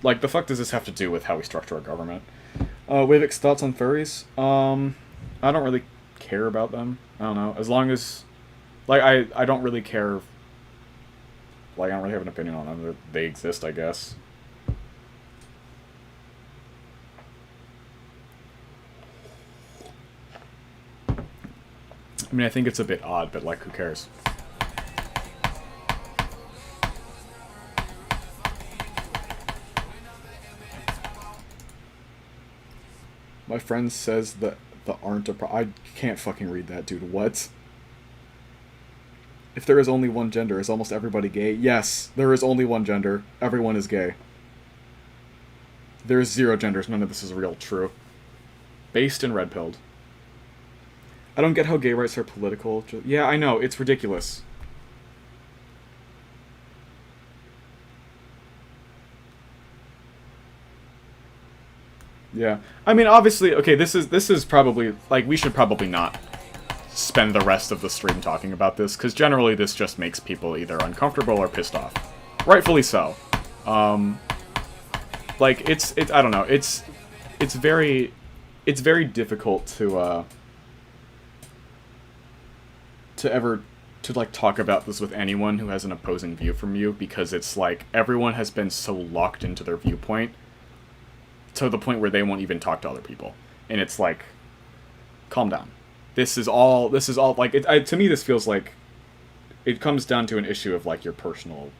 Like, the fuck does this have to do with how we structure our government? Wavix, thoughts on furries? I don't really care about them. I don't know. As long as... Like, I don't really care... Like, I don't really have an opinion on them. They exist, I guess. I mean, I think it's a bit odd, but, like, who cares? My friend says that the aren't a I can't fucking read that, dude. What? If there is only one gender, is almost everybody gay? Yes, there is only one gender. Everyone is gay. There is 0 genders. None of this is real. True. Based and red-pilled. I don't get how gay rights are political. Yeah, I know. It's ridiculous. Yeah. I mean, obviously, okay, this is probably, like, we should probably not spend the rest of the stream talking about this, because generally this just makes people either uncomfortable or pissed off. Rightfully so. Like, it's I don't know, it's very difficult to like, talk about this with anyone who has an opposing view from you, because it's like, everyone has been so locked into their viewpoint to the point where they won't even talk to other people. And it's like, calm down. This is all, like, to me this feels like it comes down to an issue of, like, your personal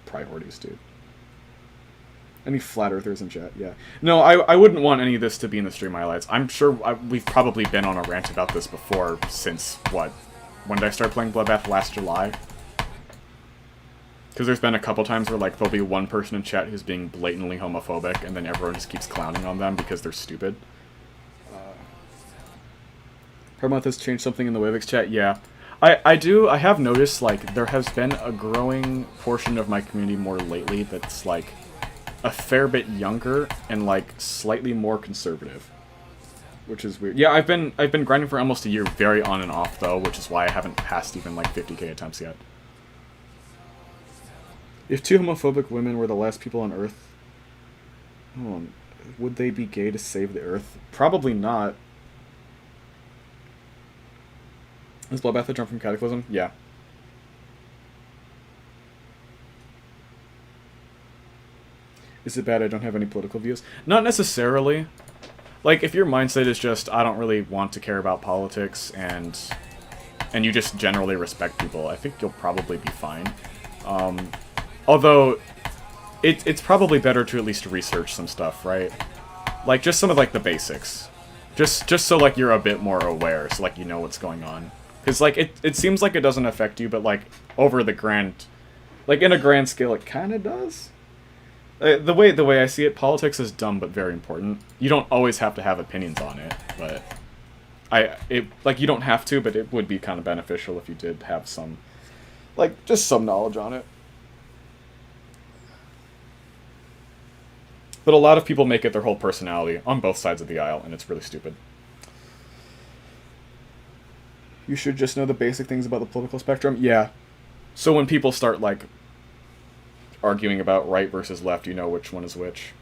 priorities, dude. Any flat earthers in chat? Yeah. No, I wouldn't want any of this to be in the stream highlights. I'm sure we've probably been on a rant about this before since, what? When did I start playing Bloodbath? Last July? Because there's been a couple times where, like, there'll be one person in chat who's being blatantly homophobic, and then everyone just keeps clowning on them because they're stupid. Permonth has changed something in the Wavix chat? Yeah. I have noticed, like, there has been a growing portion of my community more lately that's, like, a fair bit younger and, like, slightly more conservative. Which is weird. Yeah, I've been grinding for almost a year, very on and off, though, which is why I haven't passed even, like, 50k attempts yet. If two homophobic women were the last people on Earth, would they be gay to save the Earth? Probably not. Is Bloodbath a jump from Cataclysm? Yeah. Is it bad I don't have any political views? Not necessarily. Like, if your mindset is just, I don't really want to care about politics, and you just generally respect people, I think you'll probably be fine. Although, it's probably better to at least research some stuff, right? Like, just some of, like, the basics. Just so, like, you're a bit more aware, so, like, you know what's going on. Because, like, it seems like it doesn't affect you, but, like, over the grand... Like, in a grand scale, it kind of does. The way I see it, politics is dumb but very important. You don't always have to have opinions on it, but... like, you don't have to, but it would be kind of beneficial if you did have some... Like, just some knowledge on it. But a lot of people make it their whole personality on both sides of the aisle, and it's really stupid. You should just know the basic things about the political spectrum? Yeah. So when people start, like, arguing about right versus left, you know which one is which.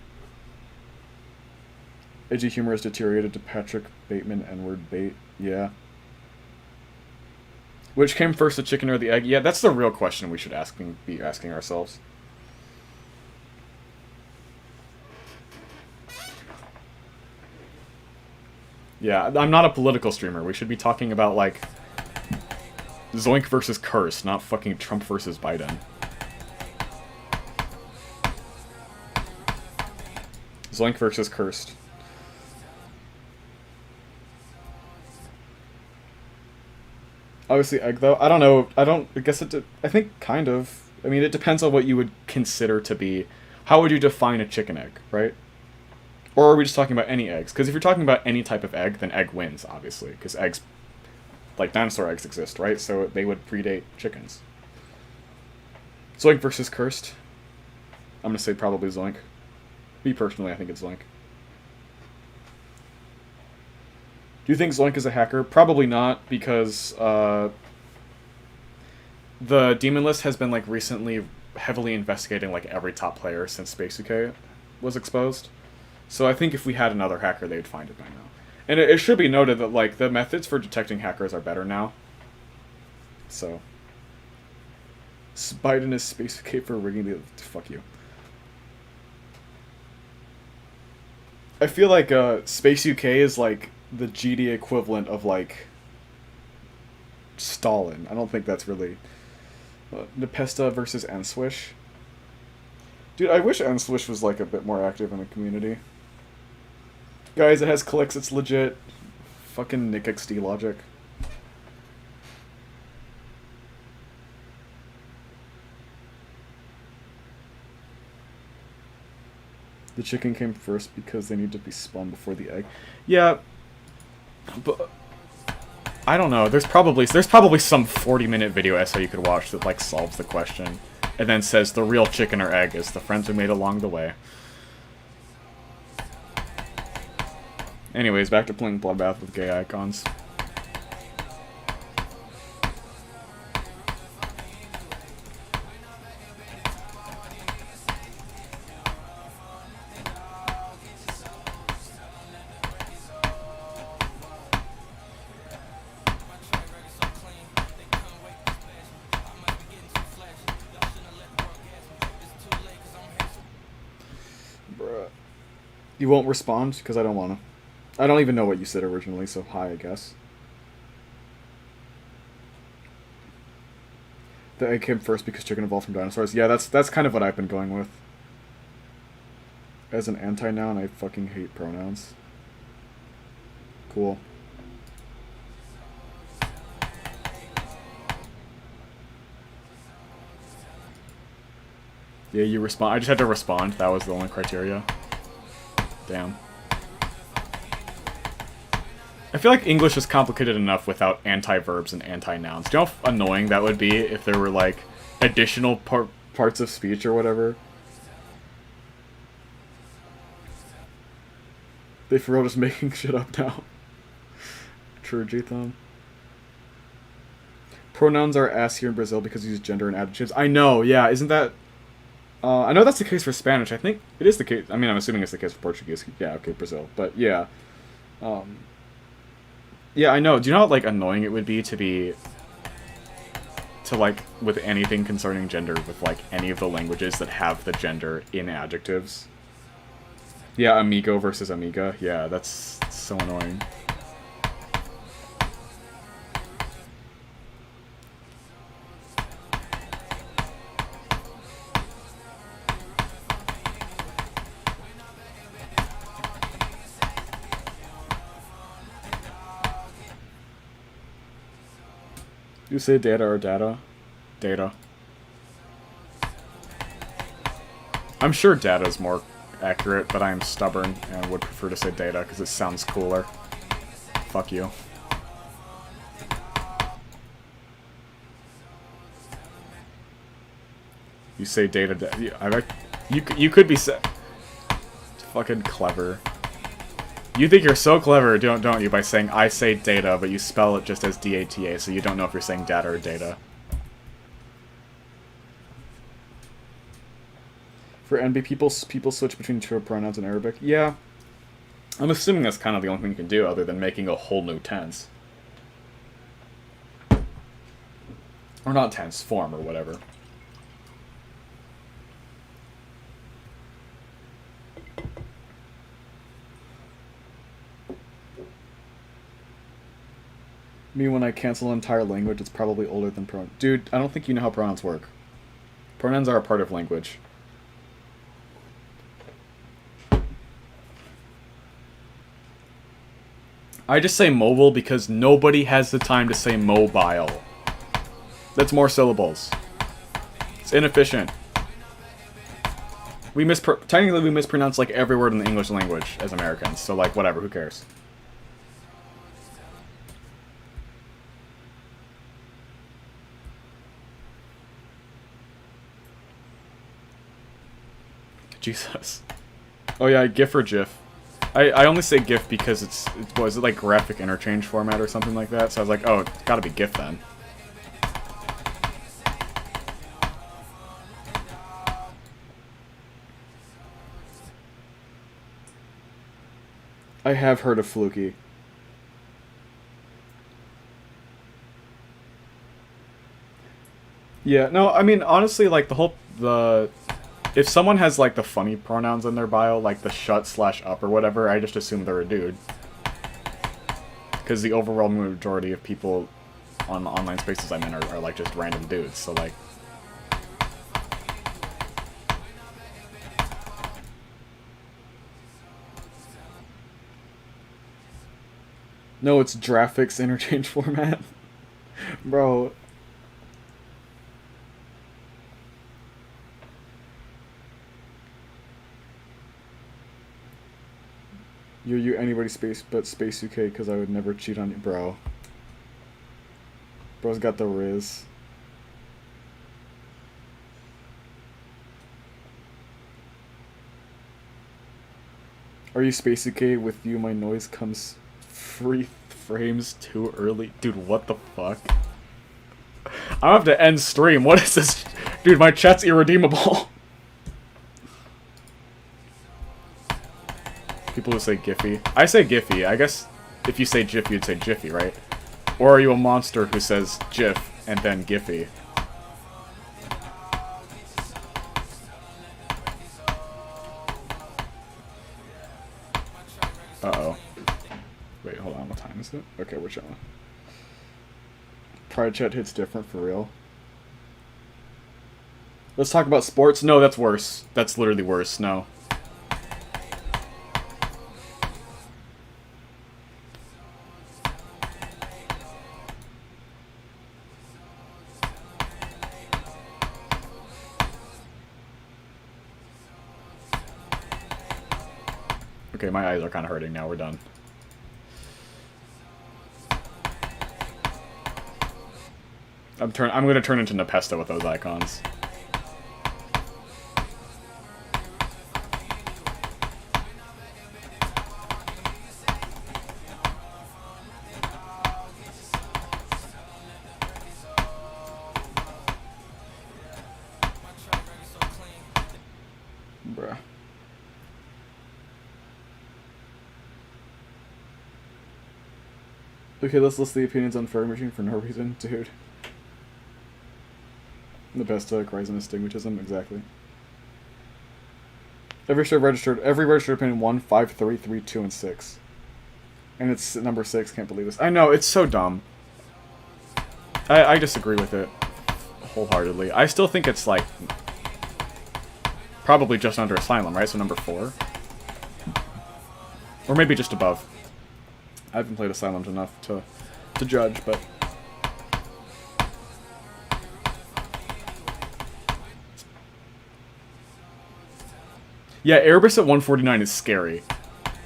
Edgy humor has deteriorated to Patrick Bateman N-word bait. Yeah. Which came first, the chicken or the egg? Yeah, that's the real question we should be asking ourselves. Yeah, I'm not a political streamer. We should be talking about, like, Zoink versus Curse, not fucking Trump versus Biden. Zoink versus Cursed. Obviously egg, though. I don't know. I guess I think kind of. I mean, it depends on what you would consider to be... How would you define a chicken egg, right? Or are we just talking about any eggs? Because if you're talking about any type of egg, then egg wins, obviously. Because eggs... Like, dinosaur eggs exist, right? So they would predate chickens. Zoink versus Cursed. I'm gonna say probably Zoink. Me personally, I think it's Zoink. Do you think Zoink is a hacker? Probably not, because the Demon List has been, like, recently heavily investigating, like, every top player since Space UK was exposed. So I think if we had another hacker, they'd find it by now. And it should be noted that, like, the methods for detecting hackers are better now. So. Biden is Space UK for rigging the... Fuck you. I feel like Space UK is, like, the GD equivalent of, like, Stalin. I don't think that's really... Nepesta versus Enswish. Dude, I wish Enswish was, like, a bit more active in the community. Guys, it has clicks, it's legit. Fucking Nick XD logic. The chicken came first because they need to be spun before the egg. Yeah, but I don't know. There's probably some 40-minute video essay you could watch that, like, solves the question, and then says the real chicken or egg is the friends we made along the way. Anyways, back to playing Bloodbath with gay icons. Bruh. You won't respond? Because I don't want to. I don't even know what you said originally, so hi, I guess. The egg came first because chicken evolved from dinosaurs. Yeah, that's kind of what I've been going with. As an anti-noun, I fucking hate pronouns. Cool. Yeah, you respond. I just had to respond. That was the only criteria. Damn. I feel like English is complicated enough without anti-verbs and anti-nouns. Do you know how annoying that would be if there were, like, additional parts of speech or whatever? They for real just making shit up now. True, G-Thumb. Pronouns are ass here in Brazil because you use gender and adjectives. I know, yeah, isn't that... I know that's the case for Spanish. I think it is the case. I mean, I'm assuming it's the case for Portuguese. Yeah, okay, Brazil. But, yeah. Yeah, I know. Do you know how, like, annoying it would be to, like, with anything concerning gender with, like, any of the languages that have the gender in adjectives? Yeah, amigo versus amiga. Yeah, that's so annoying. You say data or data? Data. I'm sure data is more accurate, but I am stubborn and would prefer to say data because it sounds cooler. Fuck you. You say data. You could be fucking clever. You think you're so clever, don't you, by saying I say data, but you spell it just as D-A-T-A, so you don't know if you're saying data or data. For NB, people switch between true pronouns in Arabic. Yeah. I'm assuming that's kind of the only thing you can do, other than making a whole new tense. Or not tense, form, or whatever. Me, when I cancel an entire language, it's probably older than pronouns. Dude, I don't think you know how pronouns work. Pronouns are a part of language. I just say mobile because nobody has the time to say mobile. That's more syllables. It's inefficient. Technically we mispronounce like every word in the English language as Americans, so like whatever, who cares? Jesus. Oh yeah, GIF or GIF. I only say GIF because what is it, like graphic interchange format or something like that? So I was like, oh, it's gotta be GIF then. I have heard of Fluky. Yeah, no, I mean, honestly, like, if someone has, like, the funny pronouns in their bio, like the shut/up or whatever, I just assume they're a dude. Because the overall majority of people on the online spaces I'm in are like, just random dudes, so, like... No, it's graphics interchange format. Bro. You anybody space but Space UK because I would never cheat on you, bro. Bro's got the Riz. Are you Spacey K? With you, my noise comes free frames too early. Dude, what the fuck? I have to end stream. What is this? Dude, my chat's irredeemable. People who say Giphy. I say Giphy. I guess if you say Jiff, you'd say Jiffy, right? Or are you a monster who says Jiff and then Giphy? Uh-oh. Wait, hold on. What time is it? Okay, we're chilling. Pride chat hits different for real. Let's talk about sports. No, that's worse. That's literally worse. No. Okay, my eyes are kind of hurting now. We're done. I'm gonna turn into Nepesta with those icons. Bruh. Okay, let's list the opinions on Fairy Machine for no reason, dude. The best Horizon Astigmatism, exactly. Every registered opinion 1, 5, 3, 3, 2, and 6. And it's number 6, can't believe this. I know, it's so dumb. I disagree with it wholeheartedly. I still think it's like probably just under Asylum, right? So number 4. Or maybe just above. I haven't played Asylum enough to judge, but yeah, Erebus at 149 is scary.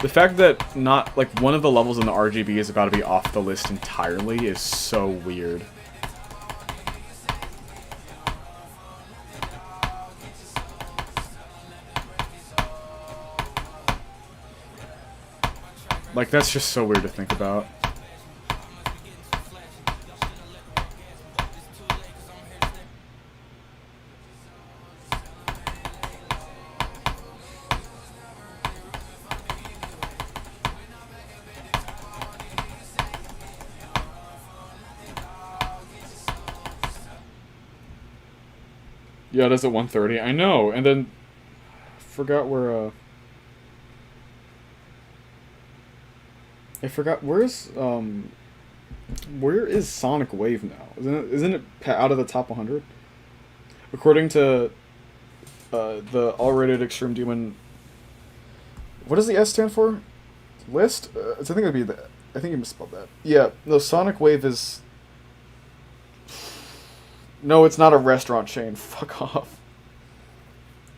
The fact that not, like, one of the levels in the RGB is about to be off the list entirely is so weird. Like, that's just so weird to think about. Yeah, it is at 130. I know, and then forgot where I forgot where is Sonic Wave now? Isn't it out of the top 100? According to the all-rated Extreme Demon, what does the S stand for? List? I think it'd be the. I think you misspelled that. Yeah, no. Sonic Wave is. No, it's not a restaurant chain. Fuck off.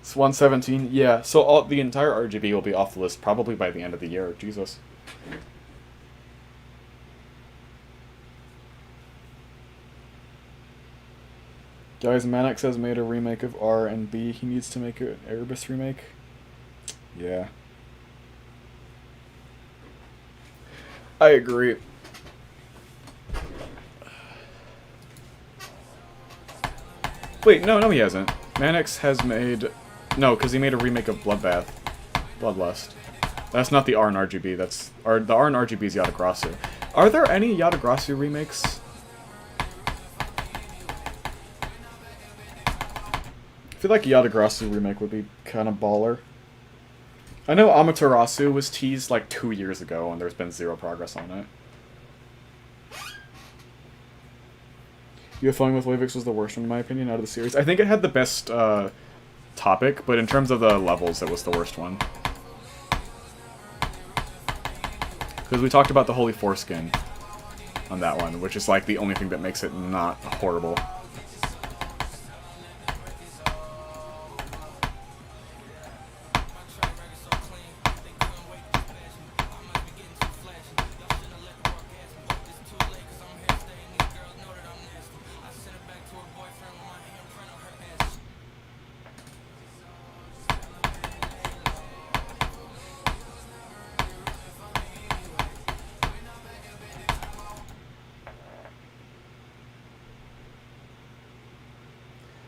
It's 117. Yeah, so the entire RGB will be off the list probably by the end of the year. Jesus. Guys, Manax has made a remake of R and B. He needs to make an Erebus remake. Yeah. I agree. Wait, no, he hasn't. Manax has made... No, because he made a remake of Bloodbath. Bloodlust. That's not the R and RGB, that's... the R and RGB is Yatagrasu. Are there any Yatagrasu remakes? I feel like a Yatagrasu remake would be kind of baller. I know Amaterasu was teased like 2 years ago, and there's been zero progress on it. UFOing with Wavix was the worst one, in my opinion, out of the series. I think it had the best topic, but in terms of the levels, it was the worst one. Because we talked about the Holy Foreskin on that one, which is like the only thing that makes it not horrible.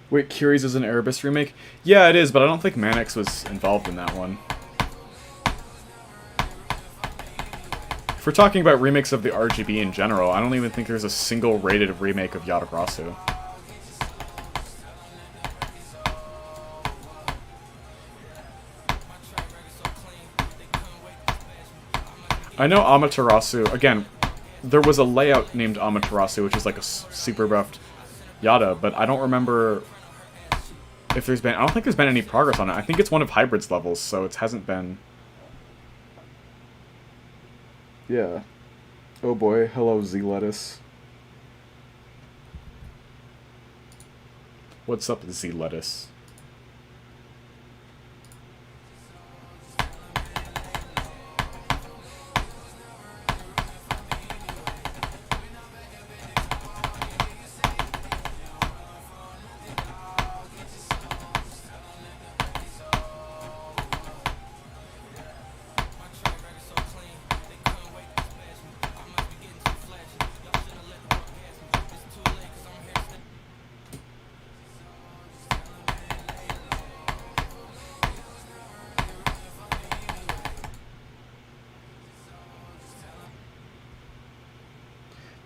Wait, Curies is an Erebus remake? Yeah, it is, but I don't think Manix was involved in that one. If we're talking about remakes of the RGB in general, I don't even think there's a single rated remake of Yatagarasu. I know Amaterasu, again, there was a layout named Amaterasu, which is like a super buffed Yata, but I don't remember if there's been... I don't think there's been any progress on it. I think it's one of Hybrid's levels, so it hasn't been... Yeah. Oh boy, hello Z-Lettuce. What's up, Z-Lettuce?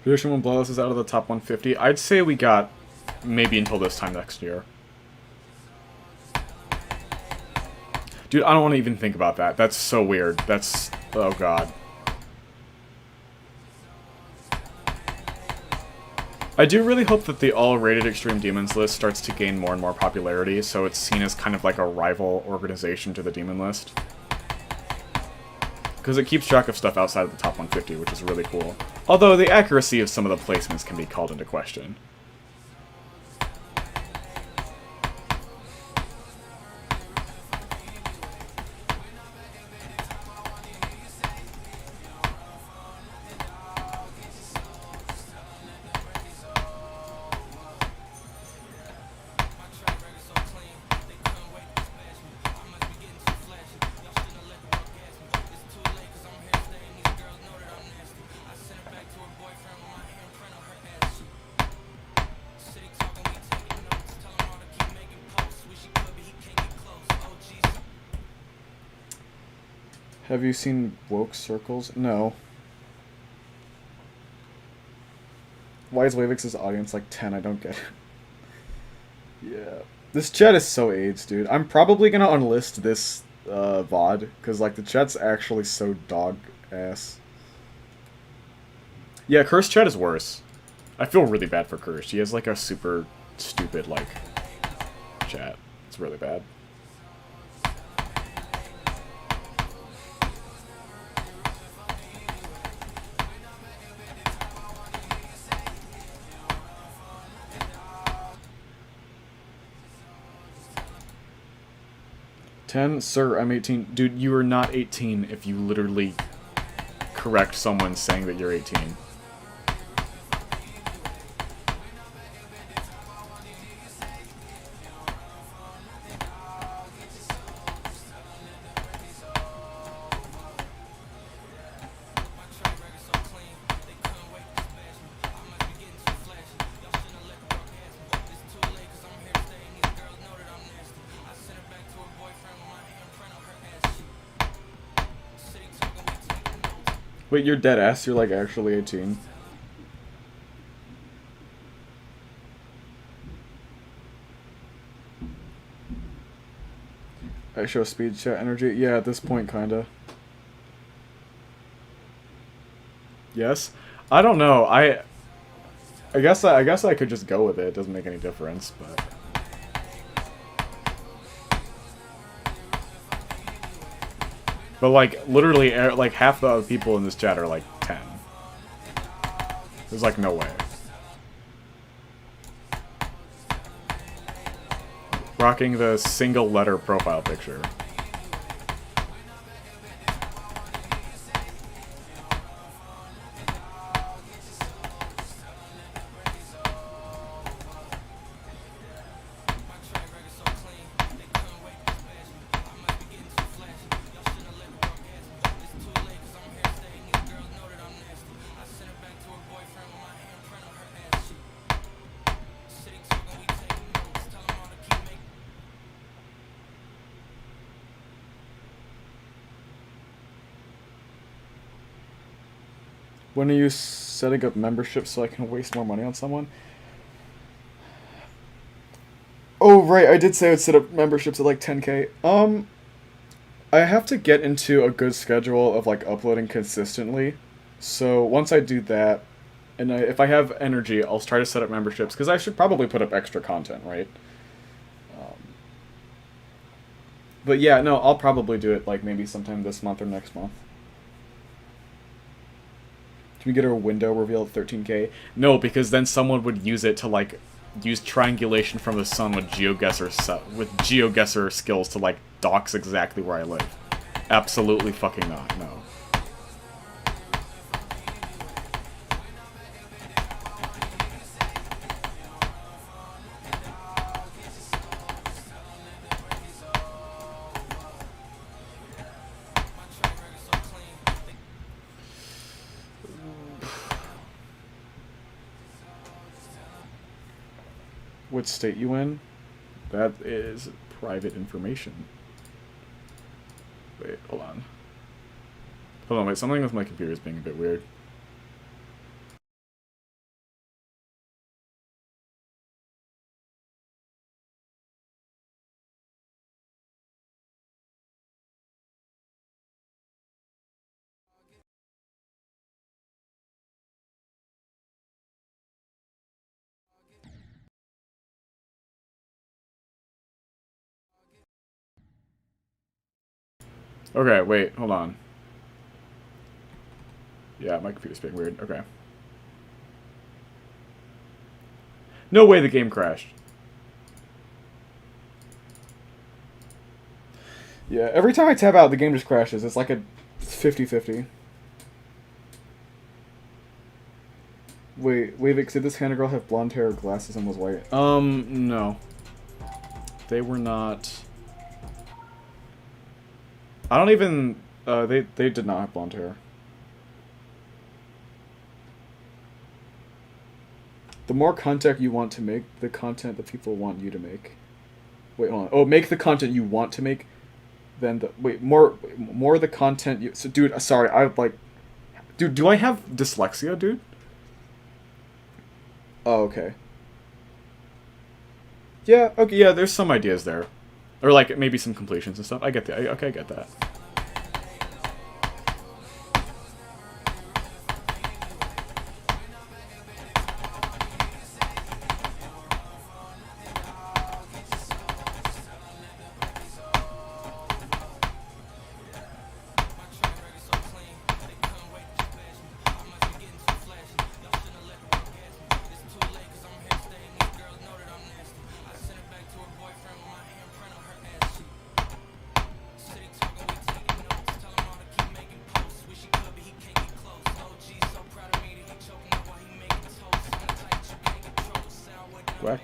Prediction when Bloodbath is out of the top 150. I'd say we got maybe until this time next year. Dude, I don't want to even think about that. That's so weird. That's... oh god. I do really hope that the all-rated Extreme Demons list starts to gain more and more popularity, so it's seen as kind of like a rival organization to the Demon list. Because it keeps track of stuff outside of the top 150, which is really cool. Although the accuracy of some of the placements can be called into question. Have you seen Woke Circles? No. Why is Wavix's audience like 10? I don't get it. Yeah. This chat is so AIDS, dude. I'm probably gonna unlist this VOD, because like the chat's actually so dog-ass. Yeah, Cursed chat is worse. I feel really bad for Cursed. He has like a super stupid like chat. It's really bad. Sir, I'm 18. Dude, you are not 18 if you literally correct someone saying that you're 18. Wait, you're dead ass? You're like actually 18? I show speed chat energy? Yeah, at this point, kinda. Yes? I don't know. I guess I could just go with it. It doesn't make any difference, but... But, like, literally, like, half the other people in this chat are, like, 10. There's, like, no way. Rocking the single-letter profile picture. When are you setting up memberships so I can waste more money on someone? Oh, right, I did say I would set up memberships at like 10k. I have to get into a good schedule of like uploading consistently. So once I do that, and if I have energy, I'll try to set up memberships, because I should probably put up extra content, right? But yeah, no, I'll probably do it like maybe sometime this month or next month. Can we get a window reveal at 13k? No, because then someone would use it to like use triangulation from the sun with GeoGuessr skills to like dox exactly where I live. Absolutely fucking not. No. What state you in? That is private information. Wait, hold on. Hold on, wait, something with my computer is being a bit weird. Okay, wait, hold on. Yeah, my computer's being weird. Okay. No way the game crashed. Yeah, every time I tab out, the game just crashes. It's like a 50-50. Wait, Wavix, did this Hannah girl have blonde hair, glasses, and was white? No. They were not... I don't even... they did not have blonde hair. The more content you want to make, the content that people want you to make. Wait, hold on. Oh, make the content you want to make, then the... Wait, more the content you... So, dude, sorry, I, like... Dude, do I have dyslexia, dude? Oh, okay. Yeah, okay, yeah, there's some ideas there. Or, like, maybe some completions and stuff. I get that. Okay, I get that. Whack.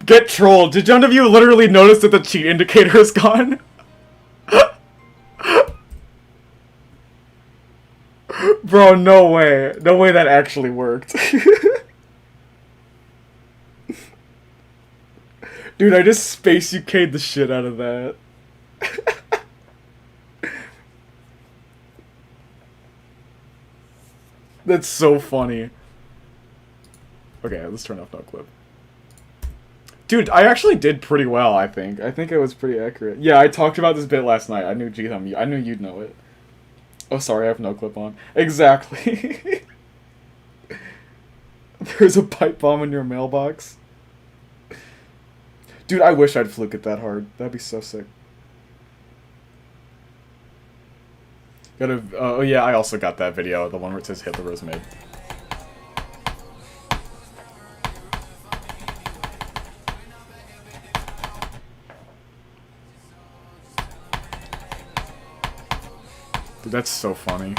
Get trolled. Did none of you literally notice that the cheat indicator is gone? Bro, no way. No way that actually worked. Dude, I just space UK'd the shit out of that. That's so funny. Okay, let's turn off no clip. Dude, I actually did pretty well, I think. I think I was pretty accurate. Yeah, I talked about this bit last night. I knew G-Thumb, I knew you'd know it. Oh, sorry, I have no clip on. Exactly. There's a pipe bomb in your mailbox. Dude, I wish I'd fluke it that hard. That'd be so sick. Oh yeah, I also got that video, the one where it says Hitler was mid. Dude, that's so funny.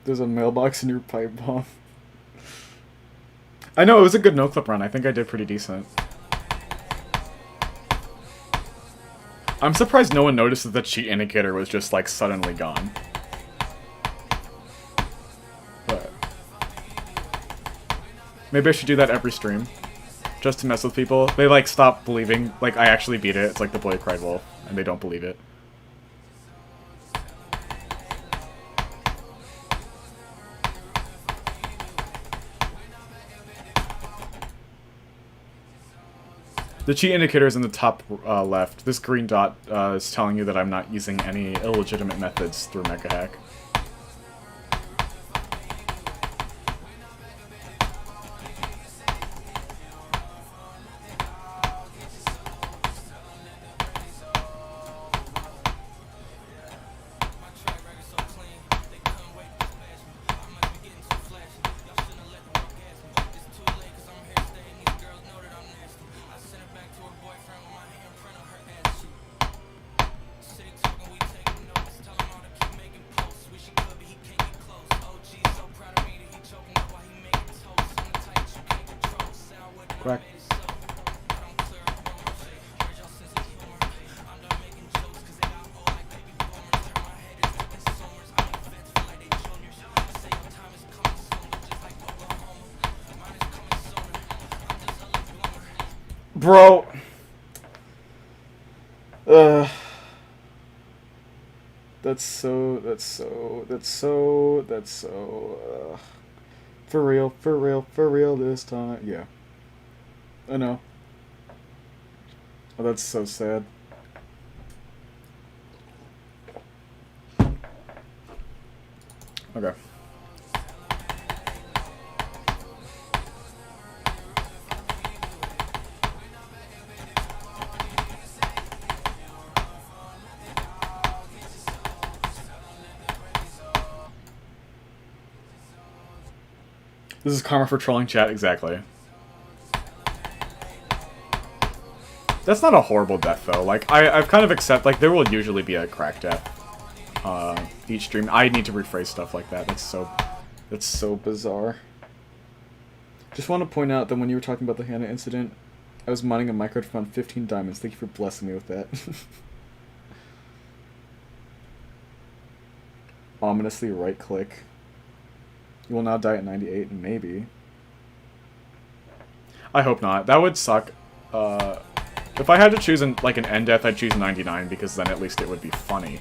There's a mailbox in your pipe bomb. I know, it was a good no-clip run. I think I did pretty decent. I'm surprised no one noticed that the cheat indicator was just, like, suddenly gone. But maybe I should do that every stream. Just to mess with people. They, like, stop believing, like, I actually beat it. It's like the boy cried wolf, and they don't believe it. The cheat indicator is in the top left. This green dot is telling you that I'm not using any illegitimate methods through Mega Hack. Quack. Bro. That's so, for real this time. Yeah. I know. Oh, that's so sad. Okay. This is karma for trolling chat, exactly. That's not a horrible death, though. Like, I've kind of accept, like, there will usually be a crack death. Each stream. I need to rephrase stuff like that. That's so bizarre. Just want to point out that when you were talking about the Hannah incident, I was mining a micro to find 15 diamonds. Thank you for blessing me with that. Ominously right-click. You will now die at 98, maybe. I hope not. That would suck. If I had to choose like an end death, I'd choose 99, because then at least it would be funny.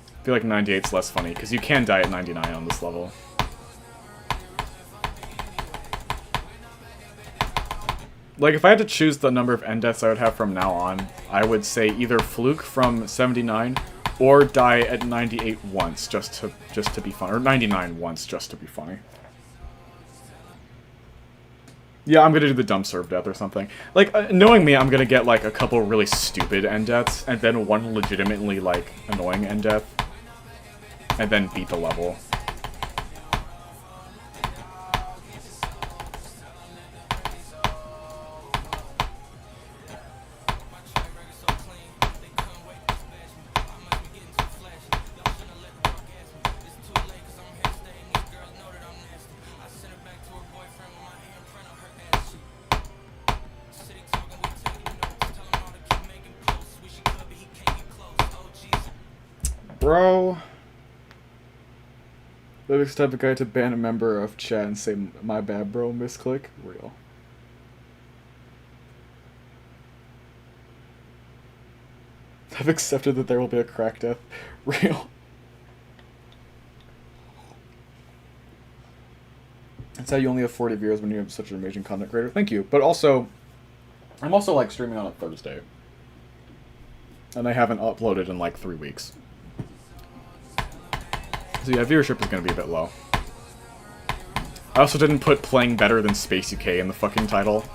I feel like 98's less funny, because you can die at 99 on this level. Like, if I had to choose the number of end deaths I would have from now on, I would say either fluke from 79, or die at 98 once, just to be fun, or 99 once, just to be funny. Yeah, I'm gonna do the dumb serve death or something. Like, knowing me, I'm gonna get, like, a couple really stupid end deaths, and then one legitimately, like, annoying end death. And then beat the level. Bro. Wavix type of guy to ban a member of chat and say, my bad bro, misclick. Real. I've accepted that there will be a crack death. Real. That's how you only have 40 viewers when you have such an amazing content creator. Thank you. But also, I'm also like streaming on a Thursday. And I haven't uploaded in like 3 weeks. So yeah, viewership is going to be a bit low. I also didn't put playing better than Space UK in the fucking title.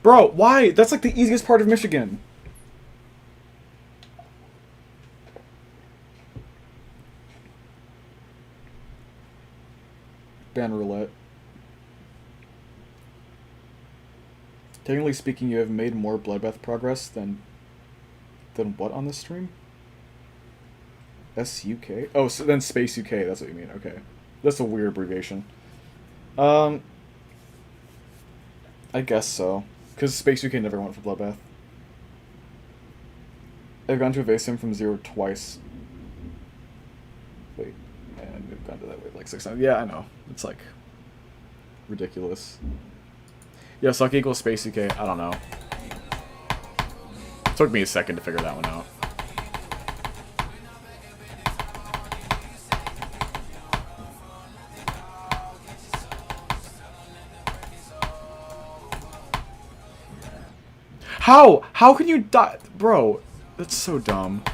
Bro, why? That's like the easiest part of Michigan. Ban roulette. Technically speaking, you have made more Bloodbath progress than what on this stream? SUK? Oh, so then Space UK, that's what you mean. Okay. That's a weird abbreviation. I guess so. Because Space UK never went for Bloodbath. I've gone to evade him from 0 twice. Wait, and we've gone to that way like 6 times. Yeah, I know. It's like ridiculous. Yeah, suck equals Space UK. I don't know. It took me a second to figure that one out. How? How can you die? Bro, that's so dumb.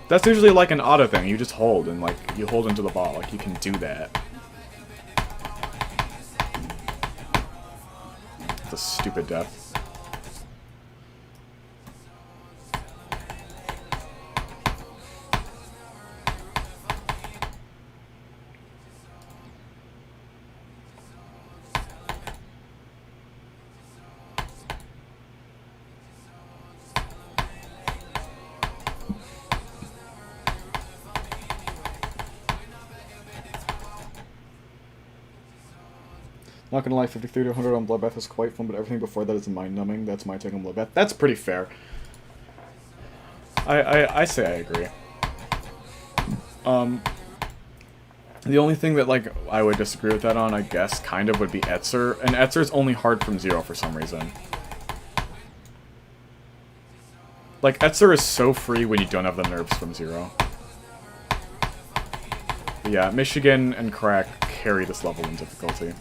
That's usually like an auto thing. You just hold and like, you hold into the ball. Like, you can do that. It's a stupid death. Not gonna lie, 53 to 100 on Bloodbath is quite fun, but everything before that is mind-numbing. That's my take on Bloodbath. That's pretty fair. I say I agree. The only thing that, like, I would disagree with that on, I guess, kind of, would be Etzer. And Etzer's only hard from 0 for some reason. Like, Etzer is so free when you don't have the nerfs from 0. But yeah, Michigan and Crack carry this level in difficulty.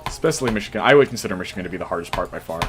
Especially Michigan. I would consider Michigan to be the hardest part by far.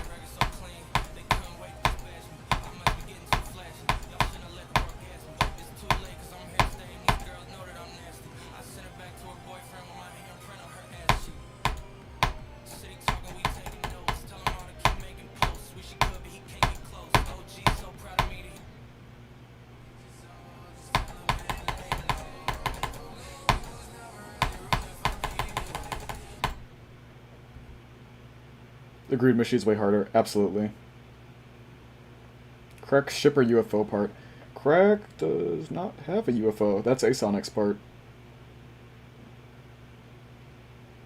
Agreed, Mishy's way harder. Absolutely. Crack's shipper UFO part. Crack does not have a UFO. That's Asonic's part.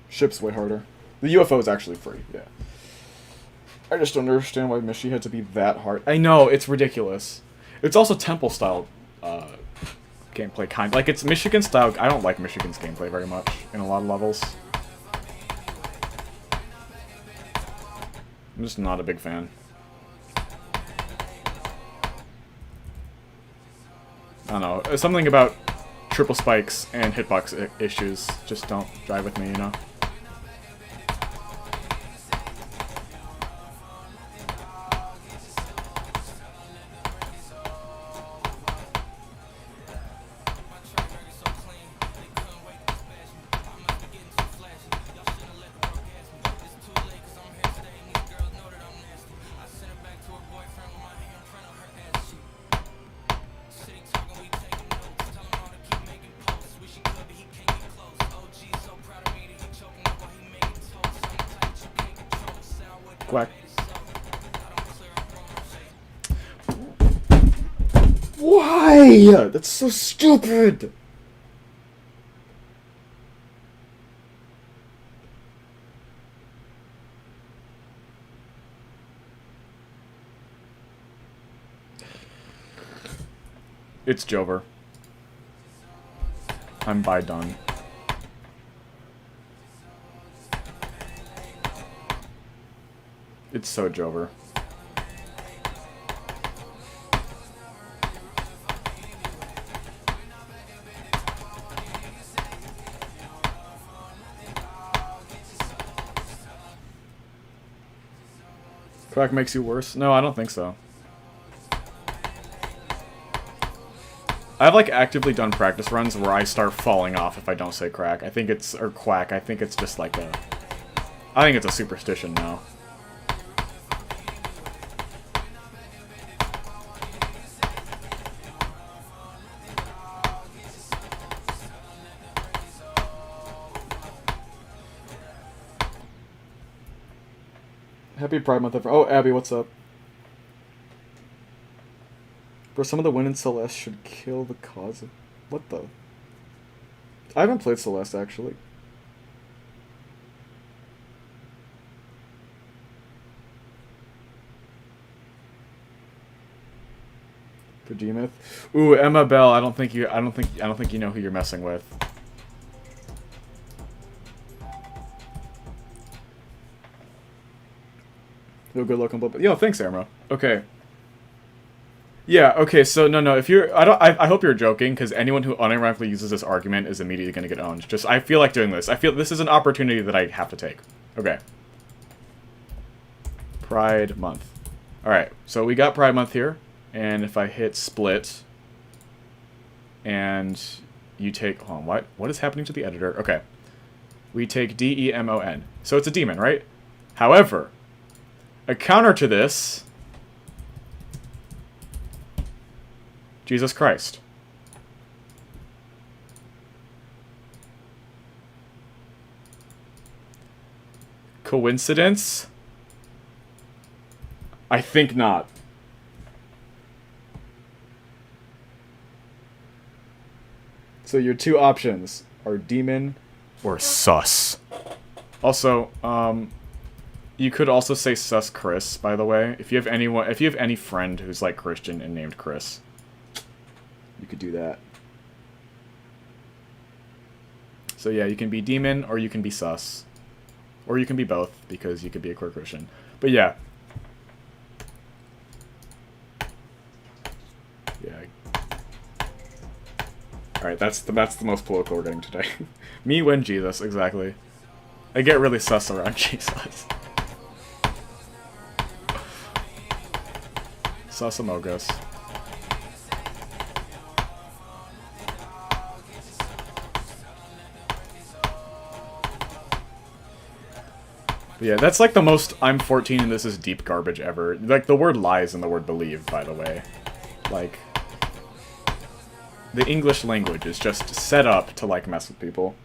Ship's way harder. The UFO is actually free, yeah. I just don't understand why Mishy had to be that hard. I know, it's ridiculous. It's also Temple-style gameplay, kind of. Like, it's Michigan-style. I don't like Michigan's gameplay very much in a lot of levels. I'm just not a big fan. I don't know. Something about triple spikes and hitbox issues just don't drive with me, you know? Why? That's so stupid! It's Jover. I'm by done. It's so Jover. Crack makes you worse? No, I don't think so. I've like actively done practice runs where I start falling off if I don't say crack. I think it's, or quack, I think it's just like a, I think it's a superstition now. Happy Pride Month, oh, Abby, what's up? Bro, some of the win in Celeste should kill the cause of... What the? I haven't played Celeste, actually. For G-Myth? Ooh, Emma Bell, I don't think you know who you're messing with. No good looking, but yo, thanks, Emma. Okay. Yeah, okay, so no, if you're, I hope you're joking, because anyone who unironically uses this argument is immediately going to get owned. Just, I feel like doing this. I feel this is an opportunity that I have to take. Okay. Pride Month. Alright, so we got Pride Month here, and if I hit split, and you take, hold on, what is happening to the editor? Okay. We take D-E-M-O-N. So it's a demon, right? However, a counter to this... Jesus Christ. Coincidence? I think not. So your two options are demon or sus. Also, you could also say sus Chris, by the way. If you have any friend who's like Christian and named Chris, you could do that. So yeah, you can be demon or you can be sus. Or you can be both, because you could be a queer Christian. But yeah. Yeah. Alright, that's the most political we're getting today. Me win Jesus, exactly. I get really sus around Jesus. Sus Amogus. But yeah, that's like the most I'm 14 and this is deep garbage ever. Like, the word lies and the word believe, by the way. Like, the English language is just set up to, like, mess with people.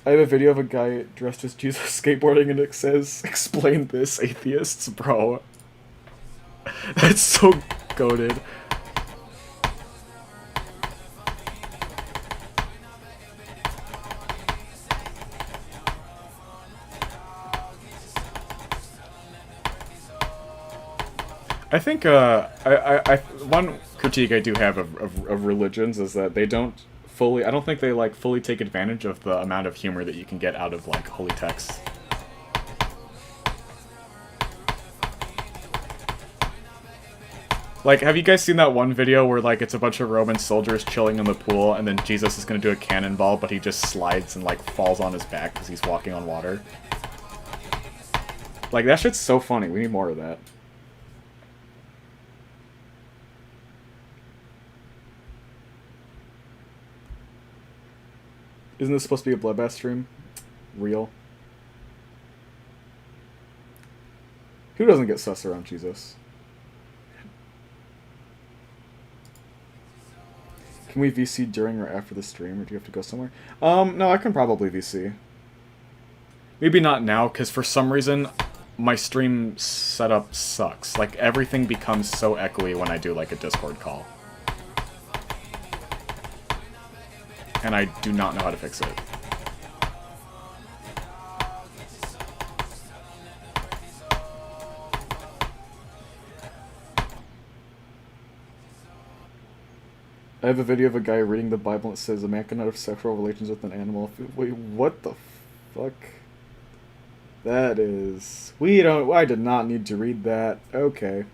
I have a video of a guy dressed as Jesus skateboarding and it says, "Explain this, atheists," bro. That's so goated. I think, one critique I do have of religions is that they don't fully, I don't think they, like, fully take advantage of the amount of humor that you can get out of, like, holy texts. Like, have you guys seen that one video where, like, it's a bunch of Roman soldiers chilling in the pool, and then Jesus is gonna do a cannonball, but he just slides and, like, falls on his back because he's walking on water? Like, that shit's so funny. We need more of that. Isn't this supposed to be a Bloodbath stream? Real? Who doesn't get sus around Jesus? Can we VC during or after the stream, or do you have to go somewhere? No, I can probably VC. Maybe not now, because for some reason, my stream setup sucks. Like, everything becomes so echoey when I do, like, a Discord call. and I do not know how to fix it. I have a video of a guy reading the Bible and it says a man cannot have sexual relations with an animal. Wait, what the fuck? That is... I did not need to read that. Okay.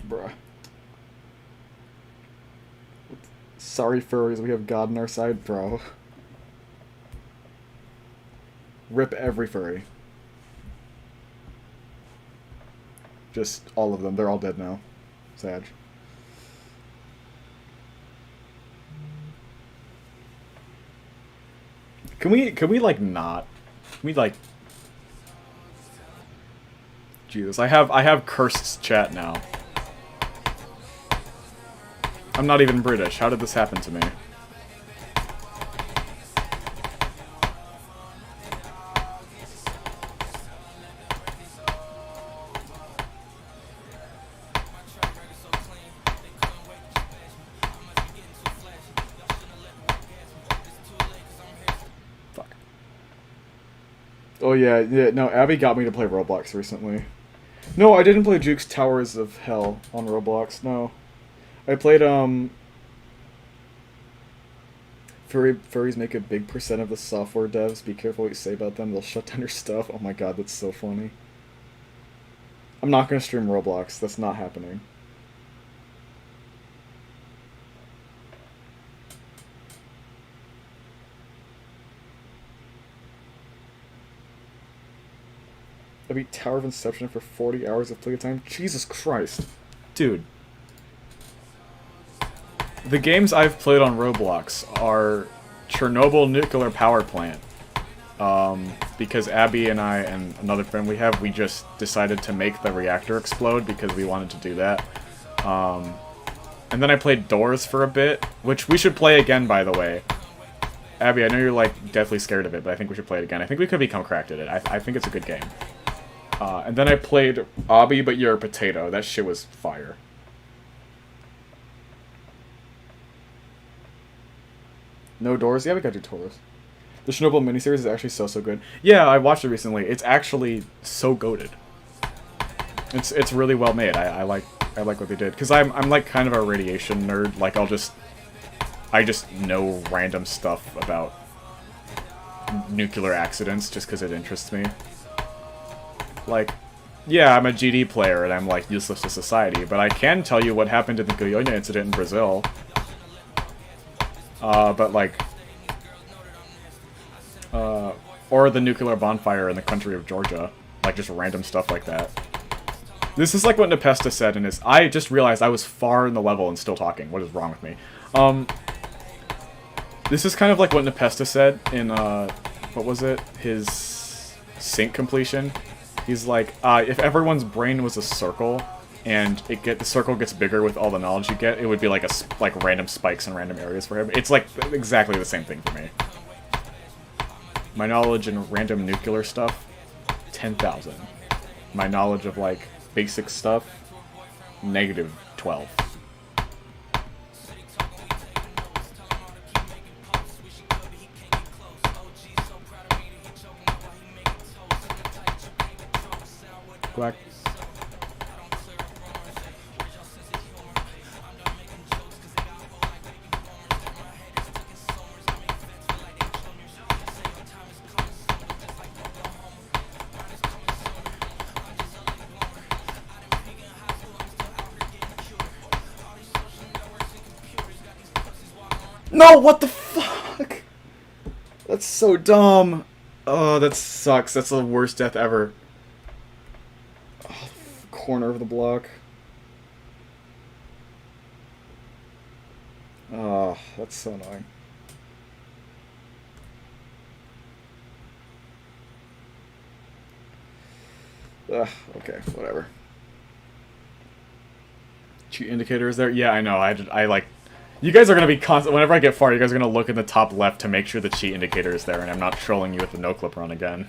Bruh. Sorry, furries, we have God on our side, bro. Rip every furry. Just all of them. They're all dead now. Sad. Can we like not? Can we like... Jesus, I have cursed chat now. I'm not even British. How did this happen to me? Oh yeah, no, Abby got me to play Roblox recently. No, I didn't play Juke's Towers of Hell on Roblox, no. I played, Furries make a big percent of the software devs. Be careful what you say about them, they'll shut down your stuff. Oh my god, that's so funny. I'm not gonna stream Roblox, that's not happening. I beat Tower of Inception for 40 hours of playtime. Jesus Christ. Dude. The games I've played on Roblox are Chernobyl Nuclear Power Plant. Because Abby and I and another friend we just decided to make the reactor explode because we wanted to do that. And then I played Doors for a bit, which we should play again, by the way. Abby, I know you're like deathly scared of it, but I think we should play it again. I think we could become cracked at it. I think it's a good game. And then I played Obby, But You're a Potato. That shit was fire. No Doors? Yeah, we gotta do Doors. The Chernobyl miniseries is actually so good. Yeah, I watched it recently. It's actually so goated. It's really well made. I like what they did. Because I'm like kind of a radiation nerd. Like I just know random stuff about nuclear accidents just because it interests me. Like, yeah, I'm a GD player and I'm like useless to society, but I can tell you what happened in the Goiânia incident in Brazil. But like, or the nuclear bonfire in the country of Georgia. Like, just random stuff like that. This is like what Nepesta said in his... I just realized I was far in the level and still talking. What is wrong with me? This is kind of like what Nepesta said in, what was it? His sync completion. He's like, if everyone's brain was a circle, and the circle gets bigger with all the knowledge you get, it would be like random spikes in random areas for him. It's like exactly the same thing for me. My knowledge in random nuclear stuff, 10,000. My knowledge of like basic stuff, -12. Quack. No, what the fuck? That's so dumb. Oh, that sucks. That's the worst death ever. Oh, corner of the block. Oh, that's so annoying. Ugh, okay, whatever. Cheat indicator is there? Yeah, I know. I like... You guys are gonna be constant. Whenever I get far, you guys are gonna look in the top left to make sure the cheat indicator is there, and I'm not trolling you with the no-clip run again.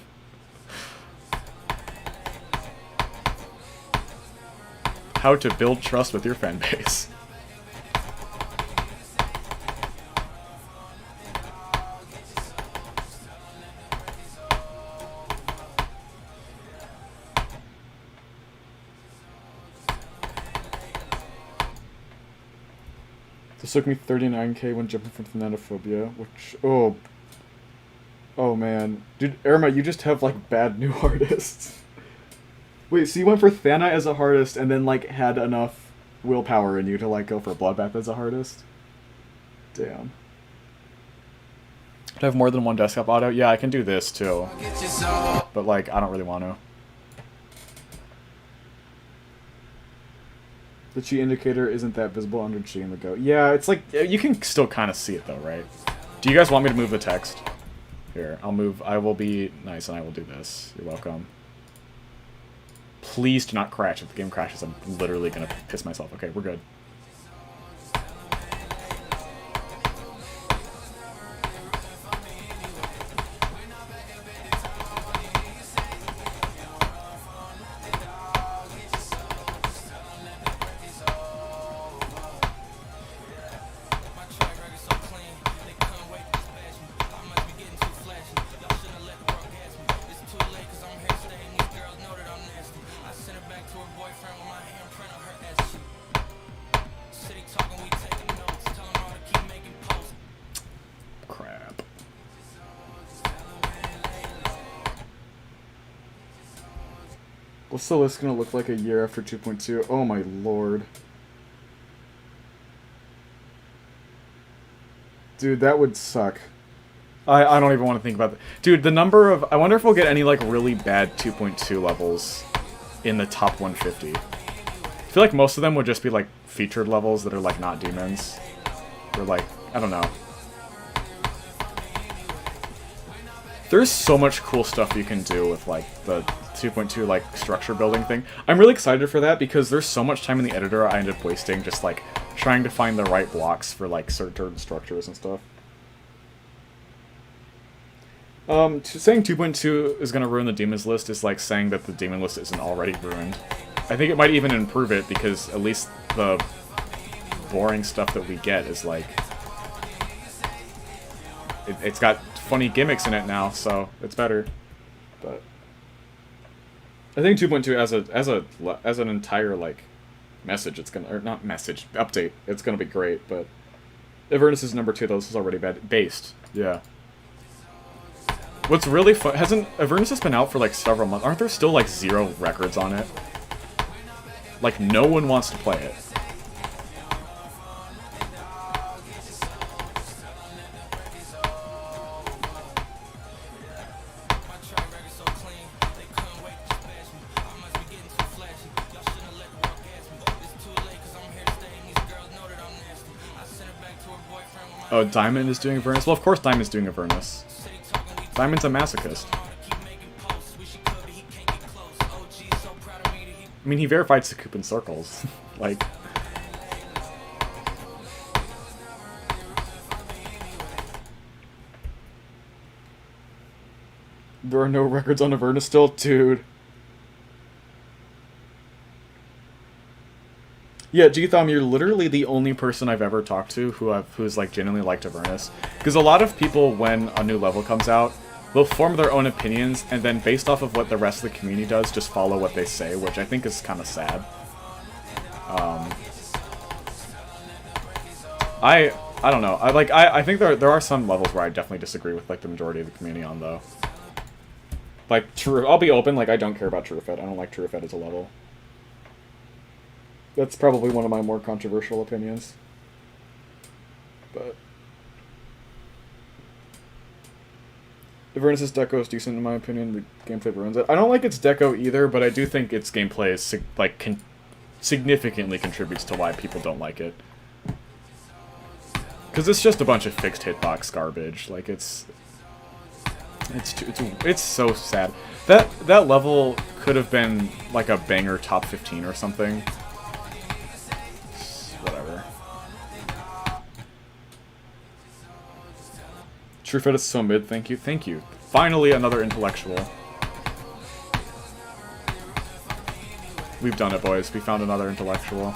How to build trust with your fan base. This took me 39k when jumping from Thanatophobia, which... Oh, man. Dude, Irma, you just have, like, bad new artists. Wait, so you went for Thana as a hardest and then, like, had enough willpower in you to, like, go for Bloodbath as a hardest? Damn. Do I have more than one desktop auto? Yeah, I can do this, too. But, like, I don't really want to. The cheat indicator isn't that visible under G in the Go. Yeah, it's like, you can still kind of see it, though, right? Do you guys want me to move the text? Here, I'll move. I will be nice and I will do this. You're welcome. Please do not crash. If the game crashes, I'm literally going to piss myself. Okay, we're good. What's the list gonna look like a year after 2.2? Oh my lord. Dude, that would suck. I don't even want to think about that. Dude, the number of... I wonder if we'll get any, like, really bad 2.2 levels in the top 150. I feel like most of them would just be, like, featured levels that are, like, not demons. Or, like, I don't know. There's so much cool stuff you can do with, like, the 2.2, like, structure building thing. I'm really excited for that because there's so much time in the editor I ended up wasting just, like, trying to find the right blocks for, like, certain structures and stuff. Saying 2.2 is going to ruin the demons list is like saying that the demon list isn't already ruined. I think it might even improve it because at least the boring stuff that we get is, like... It's got funny gimmicks in it now, so it's better. But I think 2.2 as an entire, like, message, it's gonna, or not message, update, it's gonna be great. But Avernus is number 2 though. This is already bad. Based, yeah. What's really fun, Avernus has been out for like several months. Aren't there still like 0 records on it? Like, no one wants to play it. Oh, Diamond is doing Avernus? Well, of course Diamond's doing Avernus. Diamond's a masochist. I mean, he verified Sakup in circles. Like... There are no records on Avernus still? Dude. Yeah, G-Thom, you're literally the only person I've ever talked to who's like genuinely liked Avernus. Because a lot of people, when a new level comes out, they'll form their own opinions, and then based off of what the rest of the community does, just follow what they say, which I think is kind of sad. I don't know. I think there are some levels where I definitely disagree with like the majority of the community on, though. Like, I'll be open, like, I don't care about True-Fed. I don't like True-Fed as a level. That's probably one of my more controversial opinions. But Avernus' deco is decent in my opinion. The gameplay ruins it. I don't like its deco either, but I do think its gameplay is significantly contributes to why people don't like it. Because it's just a bunch of fixed hitbox garbage. Like, it's so sad. That level could have been like a banger top 15 or something. Whatever. Truefit is so mid, thank you, thank you. Finally another intellectual. We've done it, boys. We found another intellectual.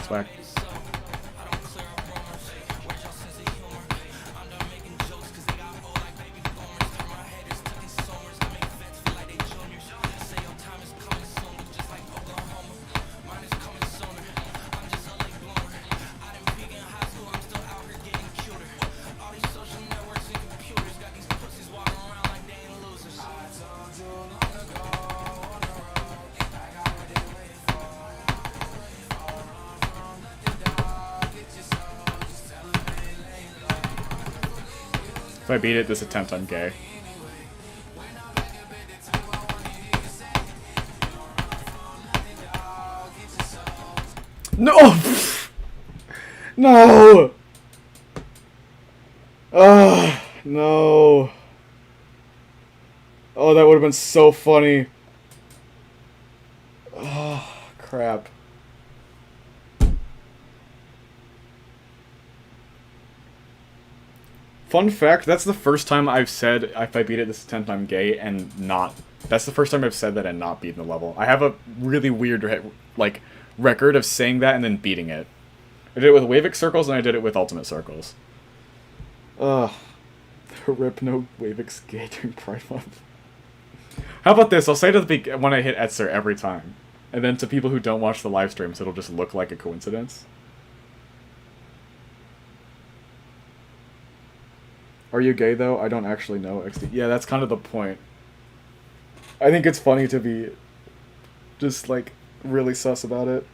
Swag. If I beat it this attempt, I'm gay. No! No! No. Oh, that would have been so funny. Oh, crap. Fun fact, that's the first time I've said if I beat it this attempt I'm gay and not. That's the first time I've said that and not beaten the level. I have a really weird like record of saying that and then beating it. I did it with Wavix circles and I did it with ultimate circles. Ugh. Rip no Wavix gay during Pride Month. How about this? I'll say to the when I hit Etzer every time. And then to people who don't watch the live streams, it'll just look like a coincidence. Are you gay, though? I don't actually know, XD. Yeah, that's kind of the point. I think it's funny to be just, like, really sus about it.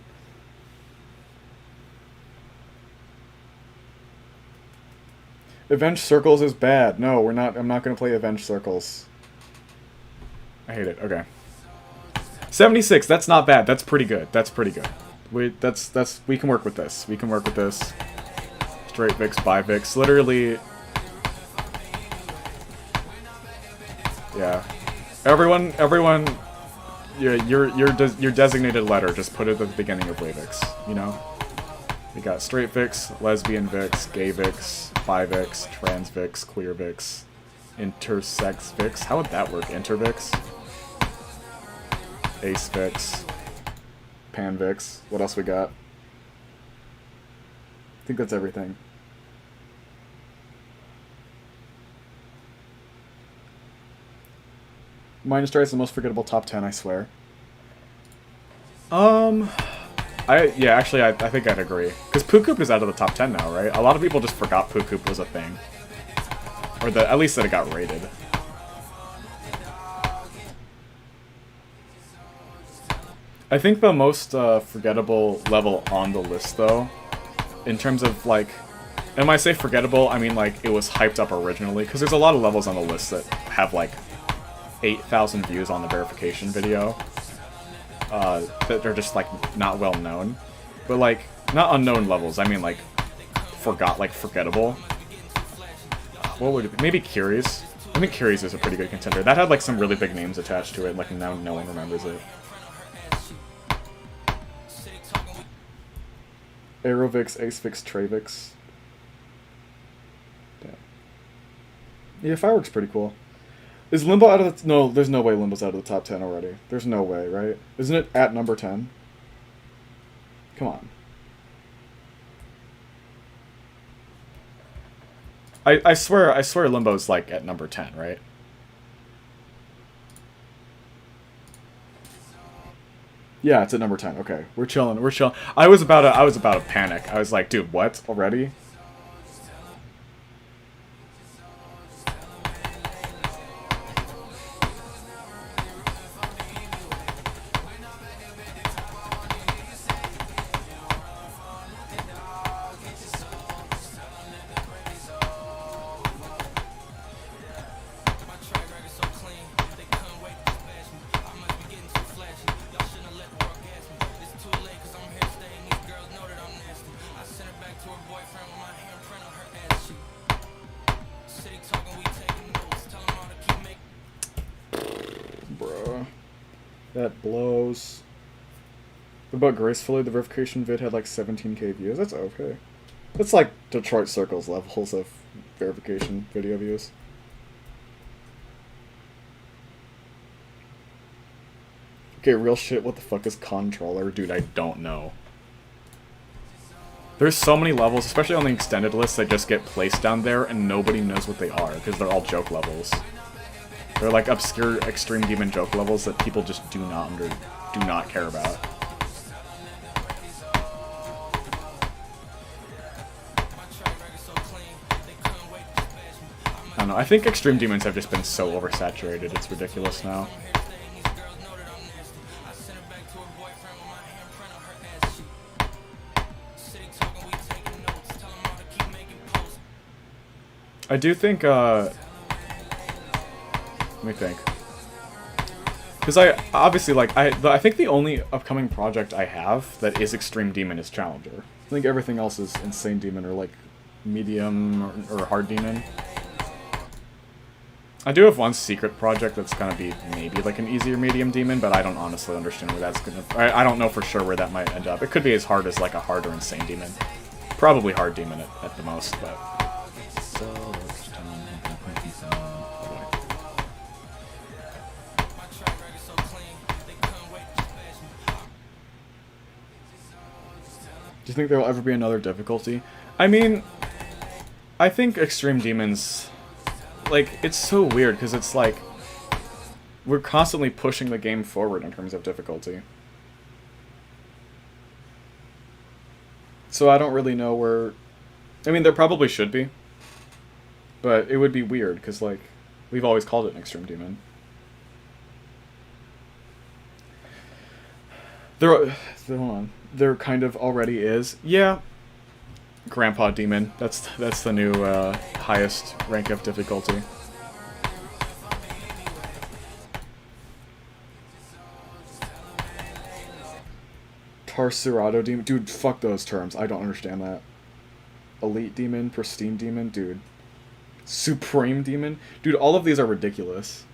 Avenge Circles is bad. No, we're not. I'm not going to play Avenge Circles. I hate it. Okay. 76. That's not bad. That's pretty good. That's pretty good. We can work with this. We can work with this. Straight Vix, bi Vix. Literally... Yeah. Everyone, your designated letter, just put it at the beginning of Wavix, you know? We got straight Vix, lesbian Vix, gay Vix, bi Vix, trans Vix, queer Vix, intersex Vix. How would that work? Intervix? Ace Vix, pan Vix. What else we got? I think that's everything. Minus Strike is the most forgettable top 10, I swear. Yeah, actually, I think I'd agree. Because Pookoop is out of the top 10 now, right? A lot of people just forgot Pookoop was a thing. Or at least that it got rated. I think the most forgettable level on the list, though, in terms of, like... And when I say forgettable, I mean, like, it was hyped up originally. Because there's a lot of levels on the list that have, like... 8,000 views on the verification video that are just like not well known, but like not unknown levels. I mean like forgettable. What would it be? Maybe Curious. I think Curious is a pretty good contender. That had like some really big names attached to it. Like now no one remembers it. Aerovix, Acevix, Travix. Damn. Yeah, Fireworks pretty cool. Is Limbo out of the... No, there's no way Limbo's out of the top 10 already. There's no way, right? Isn't it at number 10? Come on. I swear Limbo's, like, at number 10, right? Yeah, it's at number 10. Okay, we're chilling, we're chilling. I was about to panic. I was like, dude, what? Already? Bruh. That blows. What about gracefully? The verification vid had like 17k views. That's okay. That's like Detroit Circle's levels of verification video views. Okay, real shit, what the fuck is controller? Dude, I don't know. There's so many levels, especially on the extended list, that just get placed down there and nobody knows what they are, because they're all joke levels. They're like obscure extreme demon joke levels that people just do not care about. I don't know, I think extreme demons have just been so oversaturated, it's ridiculous now. I do think, let me think. Because I, obviously, like, I think the only upcoming project I have that is Extreme Demon is Challenger. I think everything else is Insane Demon or, like, Medium or Hard Demon. I do have one secret project that's gonna be maybe, like, an easier Medium Demon, but I don't honestly understand where that's gonna... I don't know for sure where that might end up. It could be as hard as, like, a Hard or Insane Demon. Probably Hard Demon at the most, but... So, do you think there will ever be another difficulty? I mean, I think Extreme Demons, like, it's so weird, because it's like, we're constantly pushing the game forward in terms of difficulty. So I don't really know where... I mean, there probably should be. But it would be weird, because, like, we've always called it an Extreme Demon. Hold on. There kind of already is. Yeah. Grandpa Demon. That's the new highest rank of difficulty. Tarsurado Demon. Dude, fuck those terms. I don't understand that. Elite Demon, Pristine Demon, dude. Supreme Demon? Dude, all of these are ridiculous.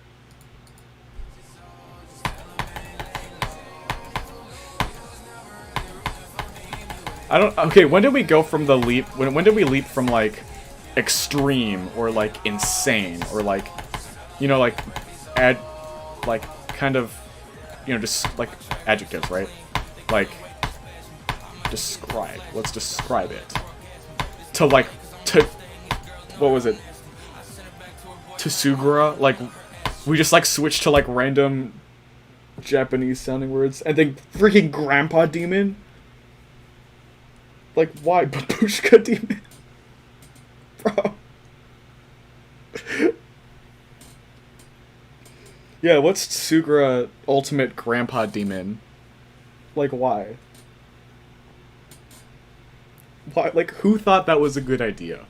Okay, when did we go from the leap... When did we leap from, like, extreme, or, like, insane, or, like, you know, like, kind of, you know, just, like, adjectives, right? Like, describe. Let's describe it. To, like, what was it? Tsugura? Like, we just, like, switched to, like, random Japanese-sounding words, and then freaking Grandpa Demon? Like, why? Babushka Demon? Bro. Yeah, what's Tsugura Ultimate Grandpa Demon? Like, why? Why? Like, who thought that was a good idea?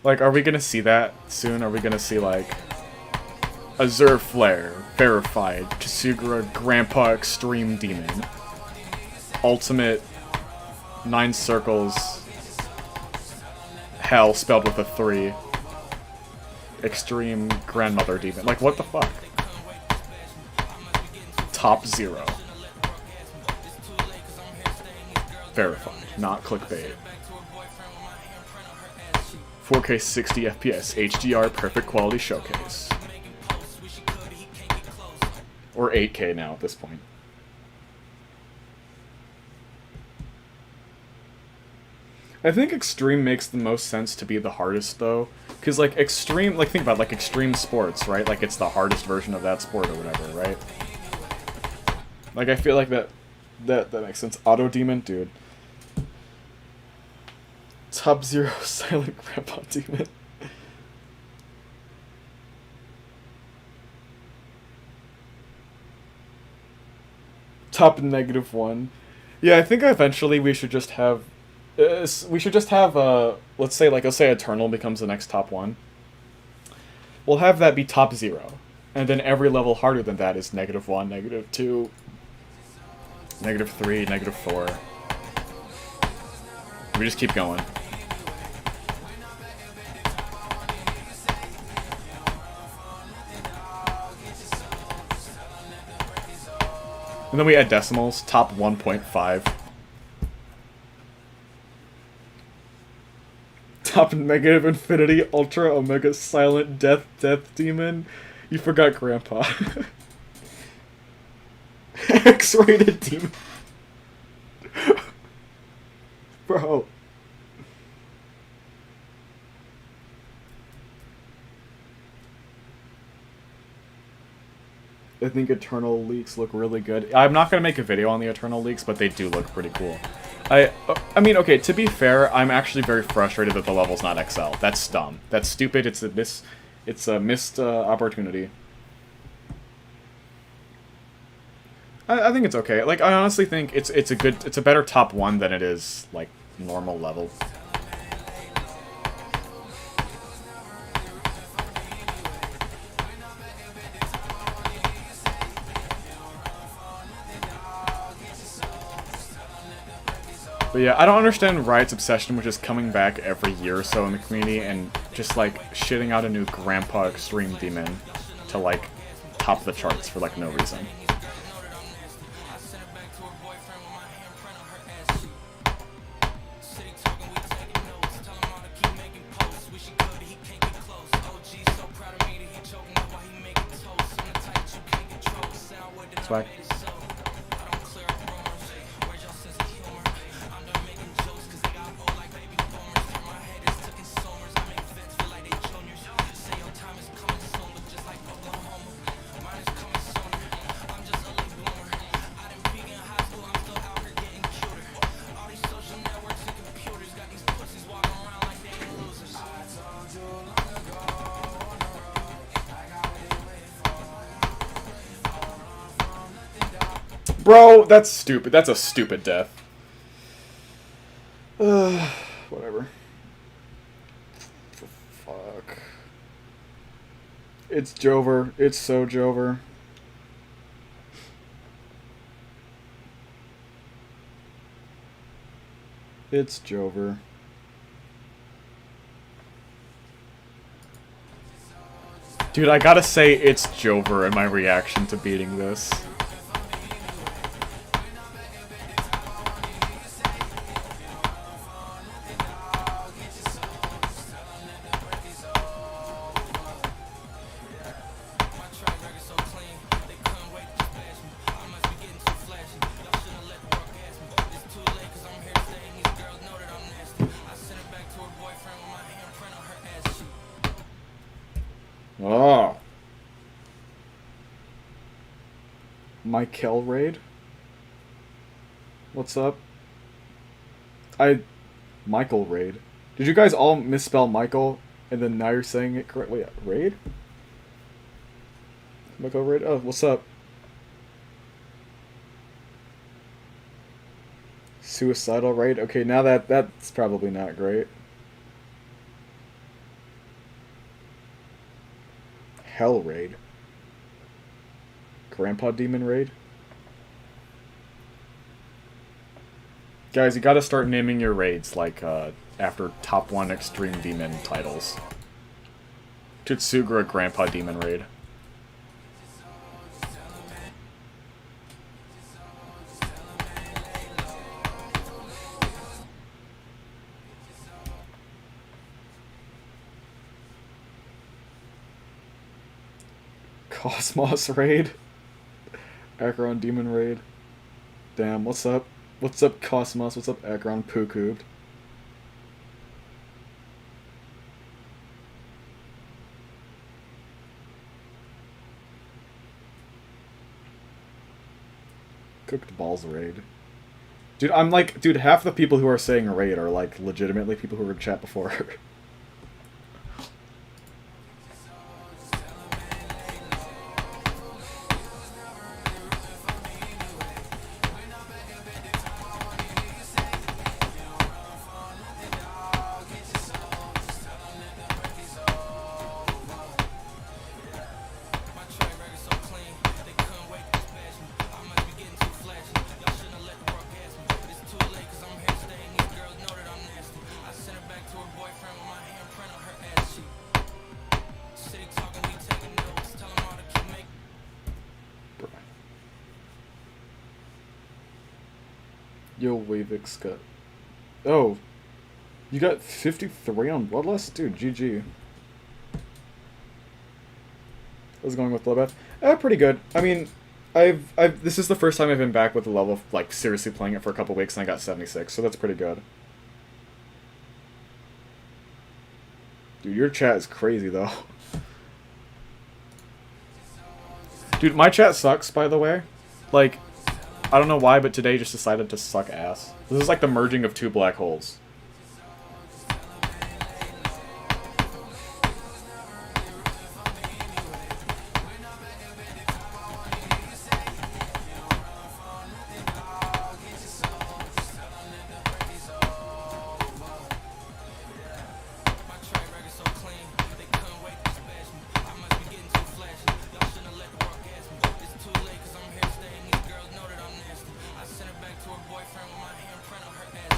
Like, are we gonna see that soon? Are we gonna see, like... Azure Flare, verified, Tsugura Grandpa Extreme Demon, Ultimate 9 Circles, Hell spelled with a 3, Extreme Grandmother Demon. Like, what the fuck? Top 0. Verified, not clickbait. 4K 60 FPS, HDR perfect quality showcase. Or 8K now at this point. I think Extreme makes the most sense to be the hardest, though. Because, like, Extreme... Like, think about it, like, Extreme Sports, right? Like, it's the hardest version of that sport or whatever, right? Like, I feel like that makes sense. Auto Demon? Dude. Top 0 Silent Grandpa Demon. Top -1. Yeah, I think eventually we should just have... let's say Eternal becomes the next top 1. We'll have that be top 0. And then every level harder than that is -1, -2, -3, -4. We just keep going. And then we add decimals, top 1.5. Top negative infinity, ultra, omega, silent, death, death demon. You forgot grandpa. X-rated demon. Bro. I think Eternal leaks look really good. I'm not going to make a video on the Eternal leaks, but they do look pretty cool. I mean, okay, to be fair, I'm actually very frustrated that the level's not XL. That's dumb. That's stupid. It's a missed opportunity. I think it's okay. Like, I honestly think it's a better top 1 than it is, like, normal level. But yeah, I don't understand Riot's obsession with just coming back every year or so in the community and just, like, shitting out a new Grandpa Extreme Demon to, like, top the charts for, like, no reason. Swag. Bro, that's stupid. That's a stupid death. Whatever. Fuck. It's Jover. It's so Jover. It's Jover. Dude, I gotta say it's Jover in my reaction to beating this. Oh. Michael raid? What's up? Michael raid. Did you guys all misspell Michael and then now you're saying it correctly? Raid? Michael raid? Oh, what's up? Suicidal raid? Okay, now that's probably not great. Hell raid. Grandpa Demon raid. Guys, you gotta start naming your raids like after top 1 Extreme Demon titles. Tsutsugura Grandpa Demon raid. Cosmos raid. Acheron Demon raid. Damn, what's up? What's up, Cosmos? What's up, Acheron Poo-Coobed? Cooked Balls raid. Dude, I'm like, dude, half the people who are saying raid are like legitimately people who were in chat before. Yo, Wavix got... Oh. You got 53 on Bloodlust? Dude, GG. I was going with Bloodbath. Pretty good. I mean, this is the first time I've been back with the level of, like, seriously playing it for a couple weeks, and I got 76, so that's pretty good. Dude, your chat is crazy, though. Dude, my chat sucks, by the way. Like, I don't know why, but today just decided to suck ass. This is like the merging of two black holes.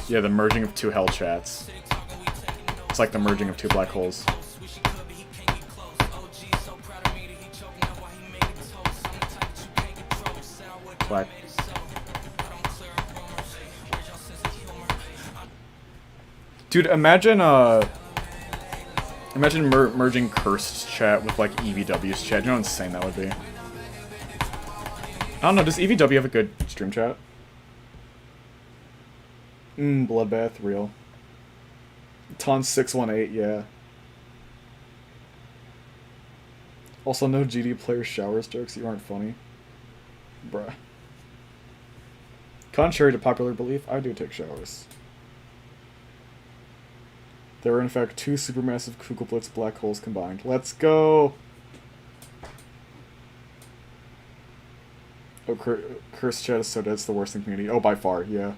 Yeah, the merging of two hell chats. It's like the merging of two black holes. Black. Dude, imagine merging Cursed chat with like EVW's chat. You know how insane that would be? I don't know, does EVW have a good stream chat? Bloodbath, real. Ton618, yeah. Also, no GD player showers jokes, you aren't funny. Bruh. Contrary to popular belief, I do take showers. There are in fact two supermassive Kugelblitz black holes combined. Let's go! Oh, Cursed chat is so dead, it's the worst in community. Oh, by far, yeah.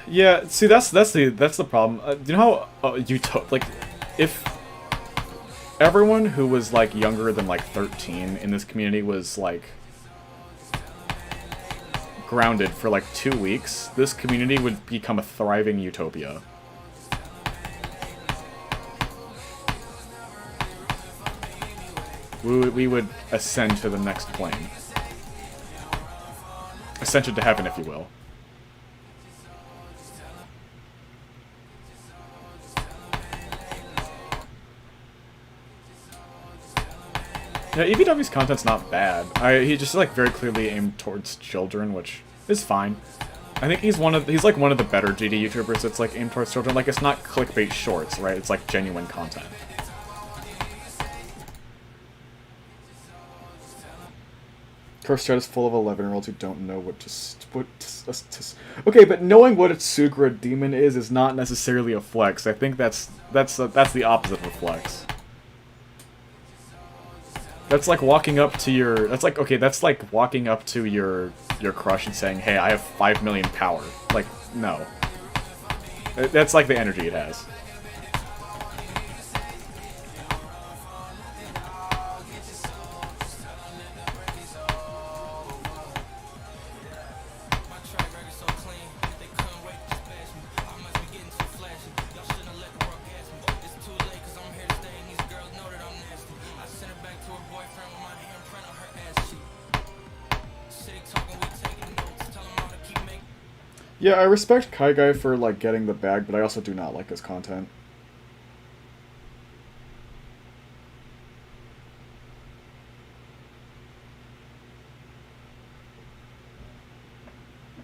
Yeah, see, that's the problem. You know how like, if everyone who was like younger than like 13 in this community was like grounded for like 2 weeks, this community would become a thriving utopia. We would ascend to the next plane. Ascension to heaven, if you will. Yeah, EVW's content's not bad. He just like very clearly aimed towards children, which is fine. I think he's like one of the better GD YouTubers that's like aimed towards children. Like, it's not clickbait shorts, right? It's like genuine content. Cursed chat is full of 11-year-olds who don't know what to okay, but knowing what a Tsugra demon is not necessarily a flex. I think that's the opposite of a flex. That's like walking up to your... That's like walking up to your crush and saying, hey, I have 5 million power. Like, no. That's like the energy it has. Yeah, I respect Kai Guy for, like, getting the bag, but I also do not like his content.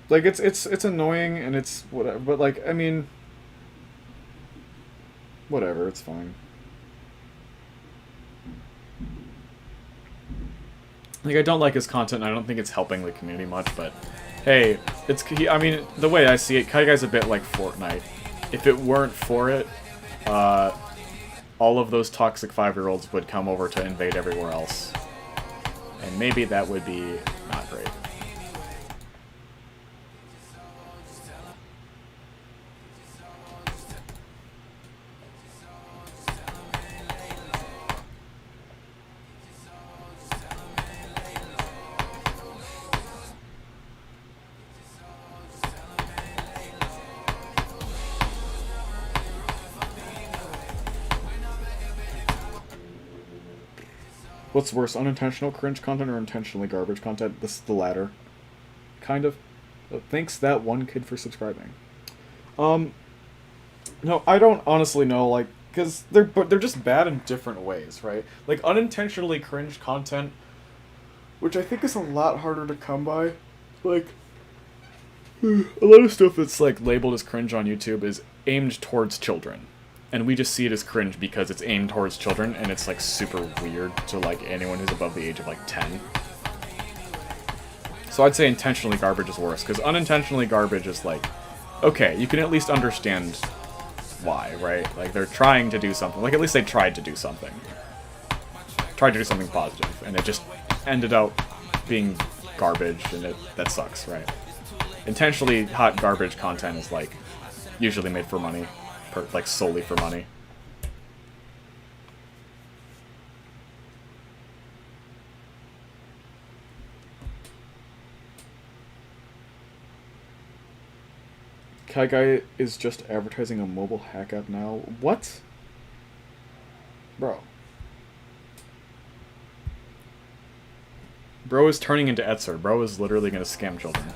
Like, it's annoying, and it's whatever, but, like, I mean... Whatever, it's fine. Like, I don't like his content, and I don't think it's helping the community much, but... Hey, I mean, the way I see it, Kai Guy's a bit like Fortnite. If it weren't for it, all of those toxic 5-year-olds would come over to invade everywhere else. And maybe that would be not great. What's worse, unintentional cringe content or intentionally garbage content? This is the latter. Kind of. Thanks that one kid for subscribing. No, I don't honestly know, like, because they're just bad in different ways, right? Like, unintentionally cringe content, which I think is a lot harder to come by. Like, a lot of stuff that's, like, labeled as cringe on YouTube is aimed towards children. And we just see it as cringe because it's aimed towards children, and it's, like, super weird to, like, anyone who's above the age of, like, 10. So I'd say intentionally garbage is worse, because unintentionally garbage is, like, okay, you can at least understand why, right? Like, they're trying to do something. Like, at least they tried to do something. Tried to do something positive, and it just ended up being garbage, and that sucks, right? Intentionally hot garbage content is, like, usually made for money. Like, solely for money. Kai Guy is just advertising a mobile hack app now. What? Bro. Bro is turning into Etzer. Bro is literally gonna scam children.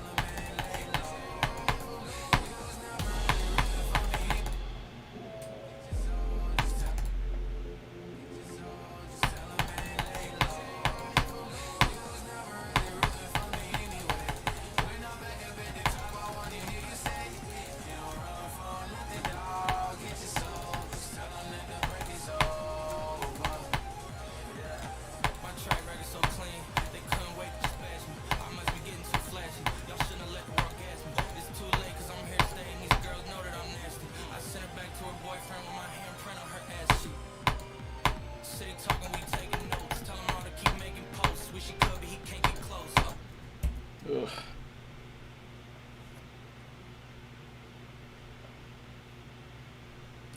Ugh.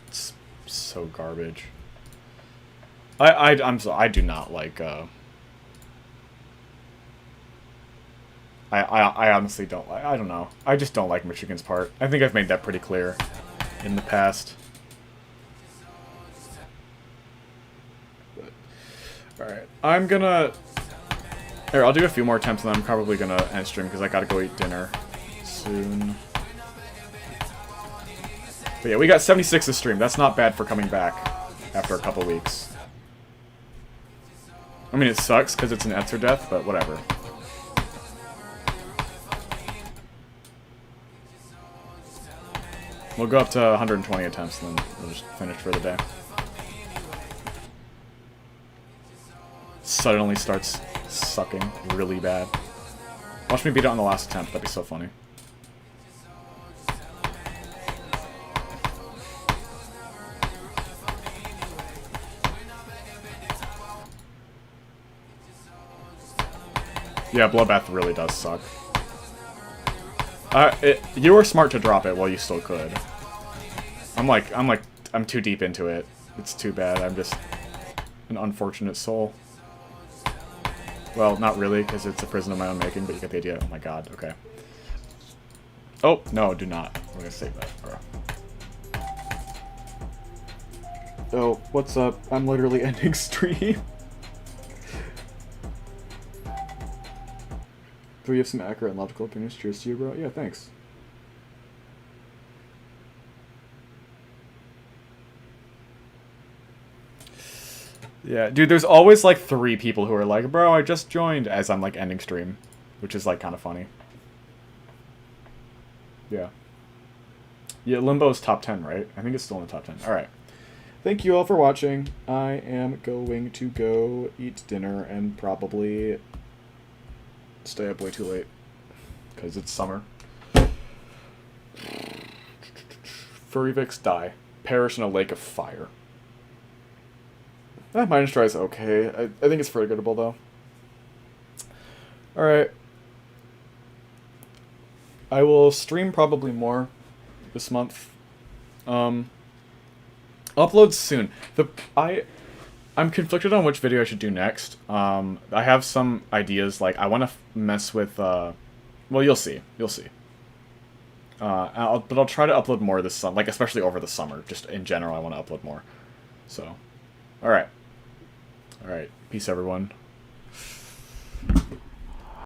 It's so garbage. I do not like, I honestly don't like, I don't know. I just don't like Michigan's part. I think I've made that pretty clear in the past. Alright, I'm gonna... Here, I'll do a few more attempts and then I'm probably gonna end stream because I gotta go eat dinner soon. But yeah, we got 76 this stream. That's not bad for coming back after a couple weeks. I mean, it sucks because it's an Etzer death, but whatever. We'll go up to 120 attempts and then we'll just finish for the day. Suddenly starts sucking really bad. Watch me beat it on the last attempt, that'd be so funny. Yeah, Bloodbath really does suck. You were smart to drop it while you still could. I'm too deep into it. It's too bad. I'm just an unfortunate soul. Well, not really, because it's a prison of my own making, but you get the idea. Oh my god, okay. Oh, no, do not. We're gonna save that, bro. Oh, what's up? I'm literally ending stream. Do you have some accurate and logical opinions? Cheers to you, bro. Yeah, thanks. Yeah, dude, there's always, like, 3 people who are like, bro, I just joined, as I'm, like, ending stream. Which is, like, kind of funny. Yeah. Yeah, Limbo's top 10, right? I think it's still in the top 10. Alright. Thank you all for watching. I am going to go eat dinner and probably stay up way too late. Because it's summer. Wavix, die. Perish in a lake of fire. Minus try is okay. I think it's forgettable, though. Alright. I will stream probably more this month. Upload soon. I'm conflicted on which video I should do next. I have some ideas, like, I want to mess with, well, you'll see. You'll see. But I'll try to upload more this summer, like, especially over the summer. Just in general, I want to upload more. So, alright. Alright. Peace, everyone.